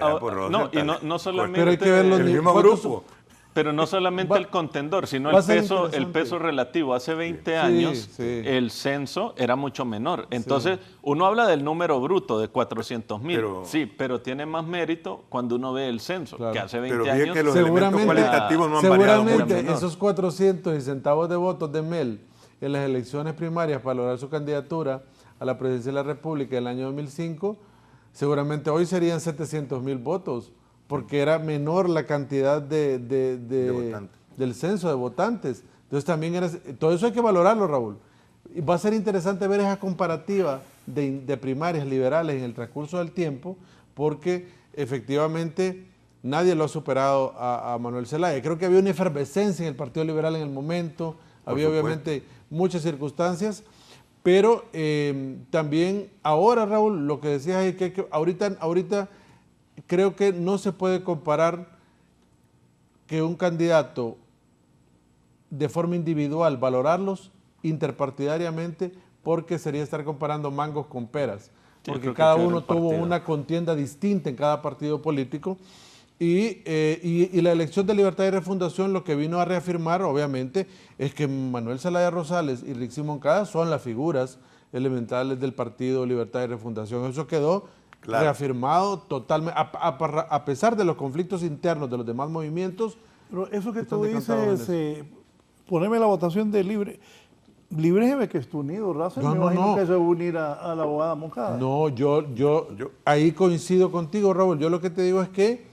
No solamente pero hay que ver el mismo grupo. Pero no solamente el contendor, sino el peso relativo. Hace 20 años el censo era mucho menor. Entonces, uno habla del número bruto de 400.000. Sí, pero tiene más mérito cuando uno ve el censo, que hace 20 años. Que los elementos cualitativos no han variado mucho. Seguramente esos 400 y centavos de votos de Mel en las elecciones primarias para lograr su candidatura a la presidencia de la República en el año 2005, seguramente hoy serían 700.000 votos porque era menor la cantidad votantes. del censo de votantes. Entonces también todo eso hay que valorarlo, Raúl. Y va a ser interesante ver esa comparativa de primarias liberales en el transcurso del tiempo, porque efectivamente nadie lo ha superado a Manuel Zelaya. Creo que había una efervescencia en el Partido Liberal en el momento, había obviamente muchas circunstancias, pero también ahora, Raúl, lo que decías es que ahorita creo que no se puede comparar que un candidato de forma individual, valorarlos interpartidariamente, porque sería estar comparando mangos con peras, porque cada uno tuvo una contienda distinta en cada partido político, y la elección de Libertad y Refundación lo que vino a reafirmar, obviamente, es que Manuel Zelaya Rosales y Rick Moncada son las figuras elementales del Partido Libertad y Refundación. Eso quedó reafirmado totalmente, a pesar de los conflictos internos de los demás movimientos. Pero eso que tú dices, ponerme la votación de libre. Libre que está unido, Russell, me imagino que se va a unir a la abogada Moncada. No, yo ahí coincido contigo, Raúl. Yo lo que te digo es que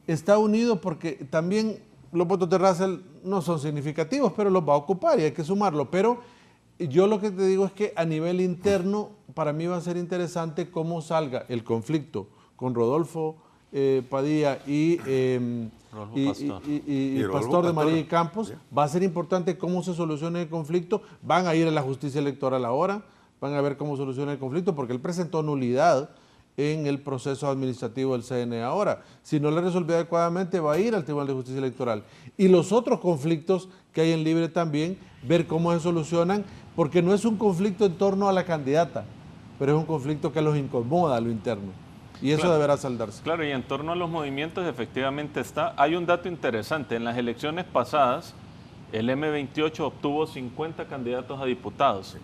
está unido porque también los votos de Russell no son significativos, pero los va a ocupar y hay que sumarlo. Pero yo lo que te digo es que a nivel interno, para mí va a ser interesante cómo salga el conflicto con Rodolfo Padilla y Pastor de María y Campos. Va a ser importante cómo se solucione el conflicto. Van a ir a la justicia electoral ahora, van a ver cómo soluciona el conflicto, porque él presentó nulidad en el proceso administrativo del CNE ahora. Si no le resolvió adecuadamente, va a ir al Tribunal de Justicia Electoral. Y los otros conflictos que hay en Libre también, ver cómo se solucionan, porque no es un conflicto en torno a la candidata, pero es un conflicto que los incomoda a lo interno. Y eso deberá saldarse. Claro, y en torno a los movimientos efectivamente hay un dato interesante. En las elecciones pasadas, el M28 obtuvo 50 candidatos a diputados.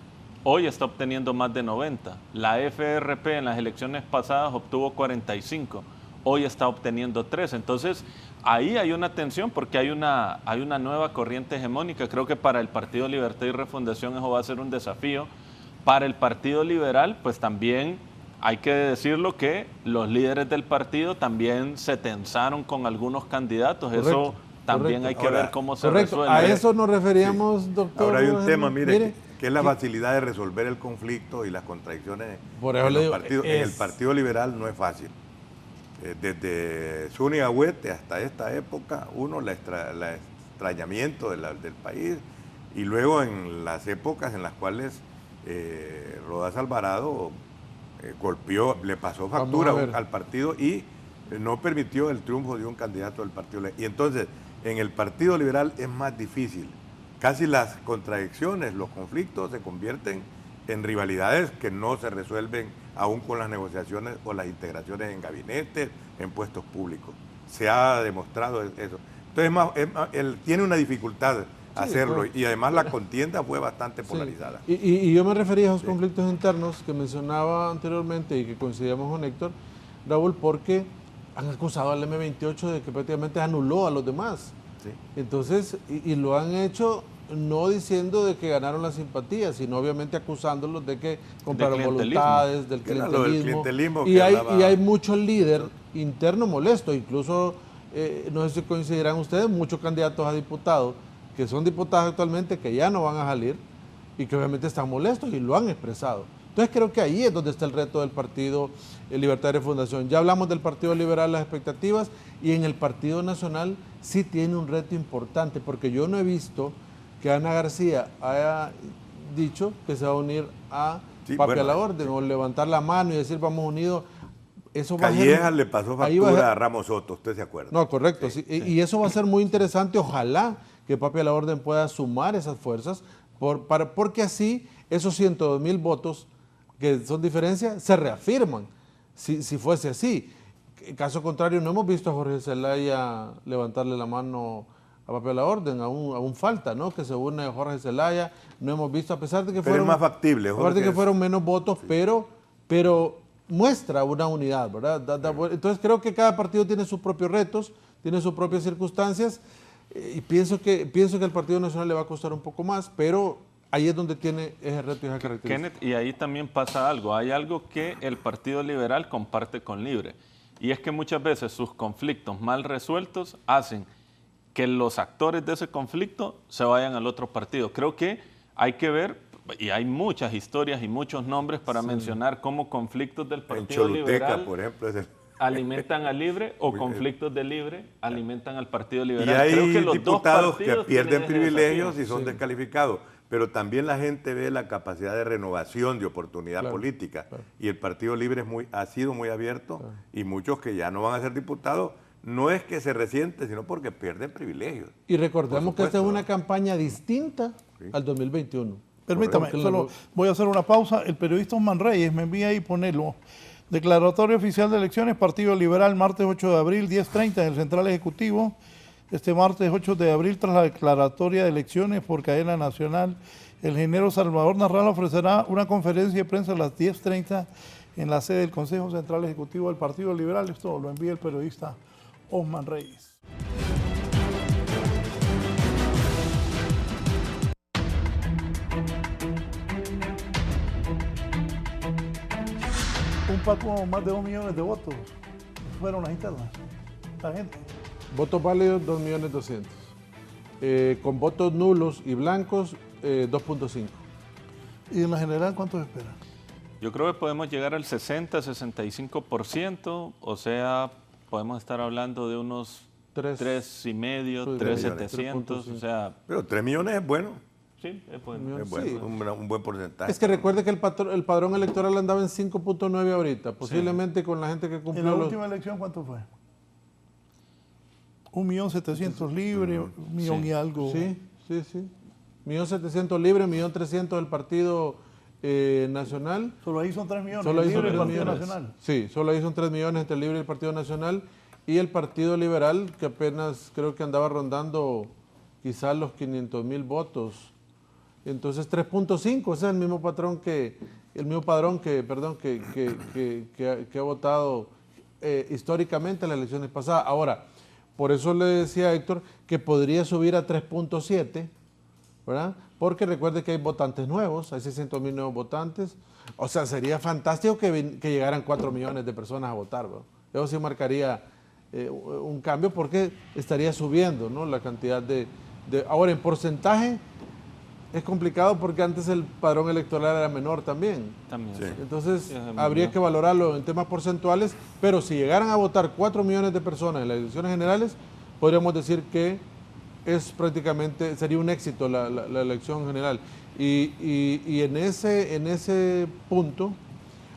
Hoy está obteniendo más de 90. La FRP en las elecciones pasadas obtuvo 45. Hoy está obteniendo 3. Entonces, ahí hay una tensión porque hay una nueva corriente hegemónica. Creo que para el Partido Libertad y Refundación eso va a ser un desafío. Para el Partido Liberal, pues también hay que decirlo que los líderes del partido también se tensaron con algunos candidatos. Eso también hay que ver cómo se resuelve. A eso nos referíamos, doctor. Ahora hay un tema, mire, que es la facilidad de resolver el conflicto y las contradicciones en el Partido Liberal no es fácil. Desde Zúñiga Huete hasta esta época, el extrañamiento del país, y luego en las épocas en las cuales Rodás Alvarado golpeó, le pasó factura al partido y no permitió el triunfo de un candidato del Partido Liberal. Y entonces, en el Partido Liberal es más difícil. Casi las contradicciones, los conflictos se convierten en rivalidades que no se resuelven aún con las negociaciones o las integraciones en gabinetes, en puestos públicos. Se ha demostrado eso. Entonces, él tiene una dificultad hacerlo, y además la contienda fue bastante polarizada. Y yo me refería a esos conflictos internos que mencionaba anteriormente y que coincidíamos con Héctor, Raúl, porque han acusado al M28 de que prácticamente anuló a los demás. Sí. Entonces, y lo han hecho no diciendo de que ganaron la simpatía, sino obviamente acusándolos de que compraron voluntades, del clientelismo. Y hay mucho líder interno molesto, incluso, no sé si coincidirán ustedes, muchos candidatos a diputados que son diputados actualmente que ya no van a salir y que obviamente están molestos y lo han expresado. Entonces creo que ahí es donde está el reto del Partido Libertad y Refundación. Ya hablamos del Partido Liberal, las expectativas, y en el Partido Nacional sí tiene un reto importante, porque yo no he visto que Ana García haya dicho que se va a unir a Papi a la Orden, o levantar la mano y decir vamos unidos. Eso Calleja le pasó factura a Ramos Soto, ¿usted se acuerda? No, correcto, sí. Y eso va a ser muy interesante, ojalá que Papi a la Orden pueda sumar esas fuerzas, porque así esos 102,000 votos que son diferencias se reafirman, si fuese así. En caso contrario, no hemos visto a Jorge Zelaya levantarle la mano a Papi a la Orden, aún falta, ¿no? Que se une a Jorge Zelaya, no hemos visto, a pesar de que fueron más factible, que fueron menos votos, sí. pero muestra una unidad, ¿verdad? Entonces creo que cada partido tiene sus propios retos, tiene sus propias circunstancias, y pienso que el Partido Nacional le va a costar un poco más, pero ahí es donde tiene ese reto y esa característica. Kenneth, y ahí también pasa algo. Hay algo que el Partido Liberal comparte con Libre, y es que muchas veces sus conflictos mal resueltos hacen que los actores de ese conflicto se vayan al otro partido. Creo que hay que ver, y hay muchas historias y muchos nombres para mencionar cómo conflictos del Partido Choluteca, Liberal por ejemplo, es alimentan al Libre o conflictos del Libre alimentan al Partido y Liberal. hay Creo que los diputados dos que partidos pierden tienen ese privilegios desafío. y son descalificados, pero también la gente ve la capacidad de renovación, de oportunidad política, y el Partido Libre ha sido muy abierto, y muchos que ya no van a ser diputados, no es que se resienten, sino porque pierden privilegios. Y recordemos que esta es una ¿no? campaña distinta al 2021. Permítame, Correcto. solo voy a hacer una pausa. El periodista Osman Reyes me envía ahí ponerlo. Declaratoria oficial de elecciones, Partido Liberal, martes 8 de abril, 10:30 en el Central Ejecutivo. Este martes 8 de abril, tras la declaratoria de elecciones por cadena nacional, el ingeniero Salvador Narral ofrecerá una conferencia de prensa a las 10:30 en la sede del Consejo Central Ejecutivo del Partido Liberal. Esto lo envía el periodista Osman Reyes. Un poco más de 2 millones de votos fueron las internas. La gente. Votos válidos, 2.200.000. Con votos nulos y blancos, 2.5. ¿Y en la general cuántos esperan? Yo creo que podemos llegar al 60-65%, o sea, podemos estar hablando de unos 3.500, 3.700, o sea... Pero 3 millones es bueno. Sí, es bueno. Es bueno, Sí. un buen porcentaje. Es que recuerde que el padrón electoral andaba en 5.9 ahorita, posiblemente con la gente que En cumplió la los... última elección, ¿cuánto fue? 1.700.000 libres, 1.000.000 y algo. Sí. 1.700.000 libres, 1.300.000 del Partido Nacional. Solo ahí son 3 millones. Solo ahí son Libre 3 el Partido millones. Nacional. Sí, solo ahí son 3 millones entre el Libre y el Partido Nacional. Y el Partido Liberal, que apenas creo que andaba rondando quizás los 500.000 votos. Entonces 3.5, ese es el mismo padrón que ha votado históricamente en las elecciones pasadas. Ahora, por eso le decía a Héctor que podría subir a 3.7, ¿verdad? Porque recuerde que hay votantes nuevos, hay 600.000 nuevos votantes. O sea, sería fantástico que llegaran 4 millones de personas a votar, ¿verdad? Eso sí marcaría un cambio porque estaría subiendo, ¿no? La cantidad Ahora, en porcentaje es complicado porque antes el padrón electoral era menor también. También. Sí. Entonces, Sí, es habría menor. que valorarlo en temas porcentuales, pero si llegaran a votar 4 millones de personas en las elecciones generales, podríamos decir que sería un éxito la elección general. Y en ese punto,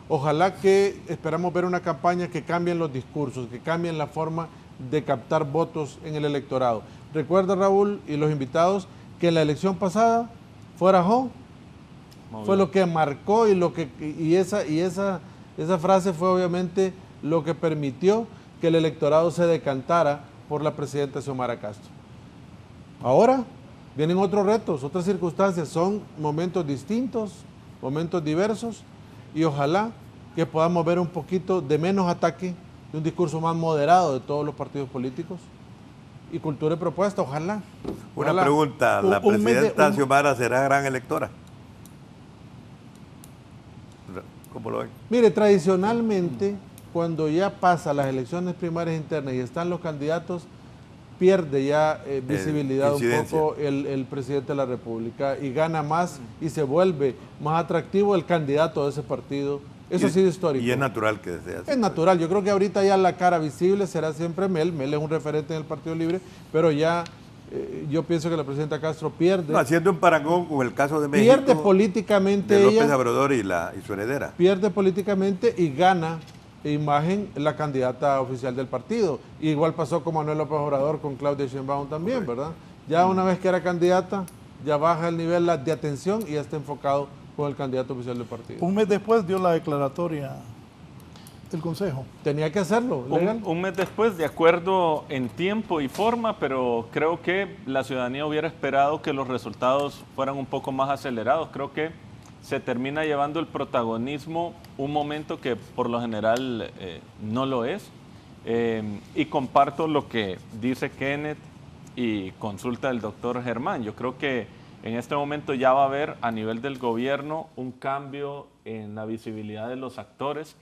ojalá que esperamos ver una campaña que cambie los discursos, que cambie la forma de captar votos en el electorado. Recuerda, Raúl, y los invitados, que en la elección pasada fue Arajó, fue lo que marcó y esa frase fue obviamente lo que permitió que el electorado se decantara por la presidenta Xiomara Castro. Ahora vienen otros retos, otras circunstancias, son momentos distintos, momentos diversos, y ojalá que podamos ver un poquito de menos ataque, de un discurso más moderado de todos los partidos políticos y cultura y propuesta, ojalá. Una Ojalá. pregunta, ¿la Un mes de- presidenta Xiomara será gran electora? ¿Cómo lo ven? Mire, tradicionalmente, cuando ya pasa las elecciones primarias internas y están los candidatos, pierde ya visibilidad un incidencia. poco el presidente de la República y gana más y se vuelve más atractivo el candidato de ese partido. Eso ha sido histórico. Y es natural que sea así. Es natural, yo creo que ahorita ya la cara visible será siempre Mel es un referente en el Partido Libre, pero ya yo pienso que la presidenta Castro pierde. No, haciendo un parangón con el caso de México, Pierde políticamente de López ella, Obrador y su heredera. pierde políticamente y gana imagen la candidata oficial del partido. Igual pasó con Manuel López Obrador con Claudia Sheinbaum también, ¿verdad? Ya una vez que era candidata, ya baja el nivel de atención y ya está enfocado con el candidato oficial del partido. Un mes después dio la declaratoria del Consejo. Tenía que hacerlo, legal. Un mes después, de acuerdo en tiempo y forma, pero creo que la ciudadanía hubiera esperado que los resultados fueran un poco más acelerados. Creo que se termina llevando el protagonismo un momento que por lo general no lo es. Y comparto lo que dice Kenneth y consulta el doctor Germán. Yo creo que en este momento ya va a haber a nivel del gobierno un cambio en la visibilidad de los actores.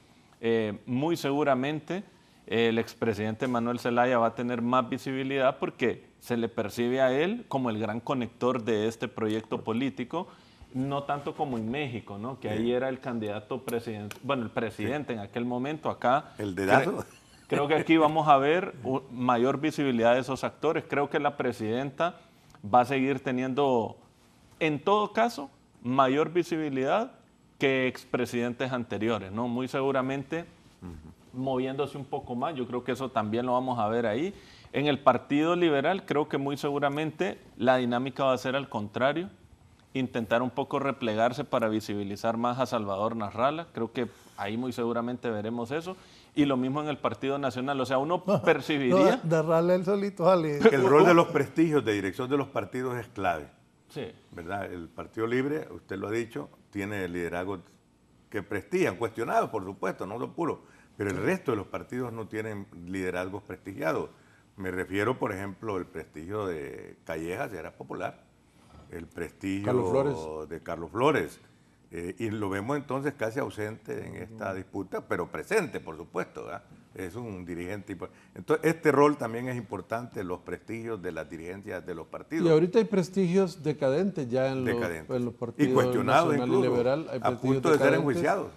Muy seguramente el expresidente Manuel Zelaya va a tener más visibilidad porque se le percibe a él como el gran conector de este proyecto político, no tanto como en México, ¿no? Que ahí era el candidato presidente, bueno, el presidente en aquel momento. Acá el dedazo. Creo que aquí vamos a ver mayor visibilidad de esos actores. Creo que la presidenta va a seguir teniendo, en todo caso, mayor visibilidad que expresidentes anteriores, ¿no? Muy seguramente moviéndose un poco más. Yo creo que eso también lo vamos a ver ahí. En el Partido Liberal creo que muy seguramente la dinámica va a ser al contrario, intentar un poco replegarse para visibilizar más a Salvador Narrala. Creo que ahí muy seguramente veremos eso. Y lo mismo en el Partido Nacional. O sea, uno percibiría... Narrala él solito, vale. El rol de los prestigios de dirección de los partidos es clave. Sí. ¿Verdad? El Partido Libre, usted lo ha dicho, tiene liderazgos que prestigian, cuestionados, por supuesto, no lo puro. Pero el resto de los partidos no tienen liderazgos prestigiados. Me refiero, por ejemplo, al prestigio de Callejas, era popular. El prestigio de Carlos Flores. Y lo vemos entonces casi ausente en esta disputa, pero presente, por supuesto, ¿verdad? Es un dirigente. Entonces, este rol también es importante, los prestigios de las dirigencias de los partidos. Y ahorita hay prestigios decadentes ya en los partidos y cuestionados nacional incluso, y liberal. Hay a punto de ser enjuiciados.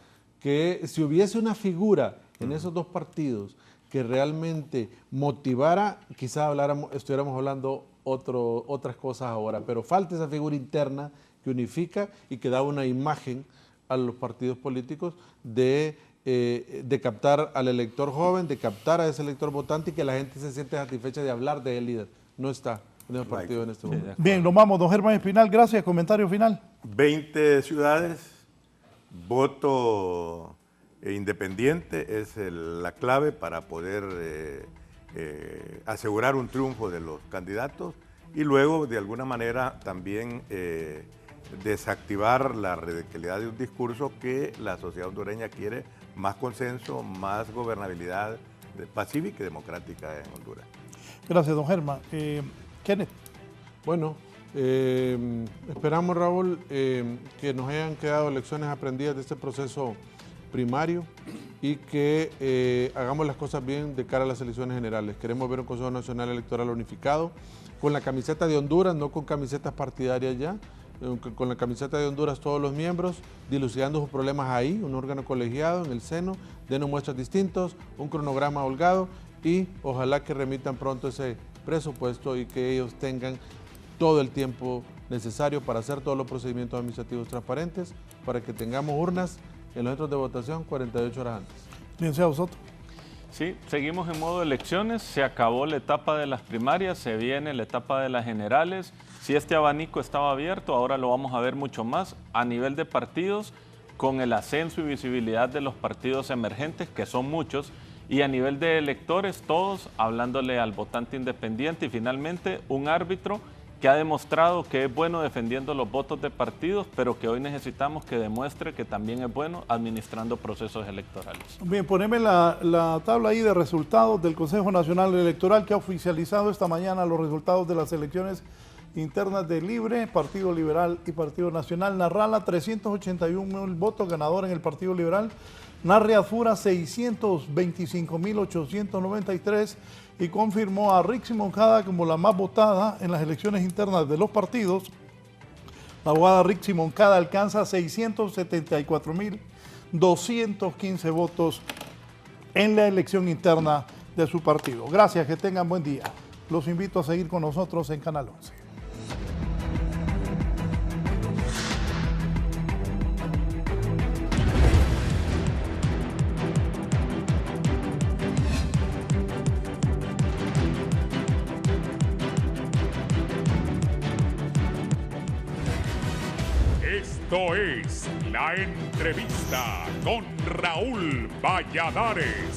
Que si hubiese una figura en esos dos partidos que realmente motivara, quizás estuviéramos hablando otras cosas ahora, pero falta esa figura interna que unifica y que da una imagen a los partidos políticos de captar al elector joven, de captar a ese elector votante y que la gente se siente satisfecha de hablar de el líder. No está en el partido en este momento. Bien, nos vamos, don Germán Espinal, gracias. Comentario final. 20 ciudades, voto independiente es la clave para poder asegurar un triunfo de los candidatos y luego de alguna manera también desactivar la radicalidad de un discurso que la sociedad hondureña quiere, más consenso, más gobernabilidad pacífica y democrática en Honduras. Gracias, don Germán. Kenneth. Bueno, esperamos, Raúl, que nos hayan quedado lecciones aprendidas de este proceso primario y que hagamos las cosas bien de cara a las elecciones generales. Queremos ver un Consejo Nacional Electoral unificado, con la camiseta de Honduras, no con camisetas partidarias ya, con la camiseta de Honduras todos los miembros, dilucidando sus problemas ahí, un órgano colegiado en el seno, denos muestras distintos, un cronograma holgado y ojalá que remitan pronto ese presupuesto y que ellos tengan todo el tiempo necesario para hacer todos los procedimientos administrativos transparentes, para que tengamos urnas en los centros de votación 48 horas antes. Bien, sea vosotros. Sí, seguimos en modo elecciones, se acabó la etapa de las primarias, se viene la etapa de las generales. Si este abanico estaba abierto, ahora lo vamos a ver mucho más a nivel de partidos, con el ascenso y visibilidad de los partidos emergentes, que son muchos, y a nivel de electores, todos hablándole al votante independiente y finalmente un árbitro que ha demostrado que es bueno defendiendo los votos de partidos, pero que hoy necesitamos que demuestre que también es bueno administrando procesos electorales. Bien, poneme la tabla ahí de resultados del Consejo Nacional Electoral que ha oficializado esta mañana los resultados de las elecciones internas de Libre, Partido Liberal y Partido Nacional. Narrala, 381.000 votos, ganador en el Partido Liberal. Narre Azura, 625.893 y confirmó a Rixi Moncada como la más votada en las elecciones internas de los partidos. La abogada Rixi Moncada alcanza 674.215 votos en la elección interna de su partido. Gracias, que tengan buen día. Los invito a seguir con nosotros en Canal 11. Esto es La Entrevista con Raúl Valladares.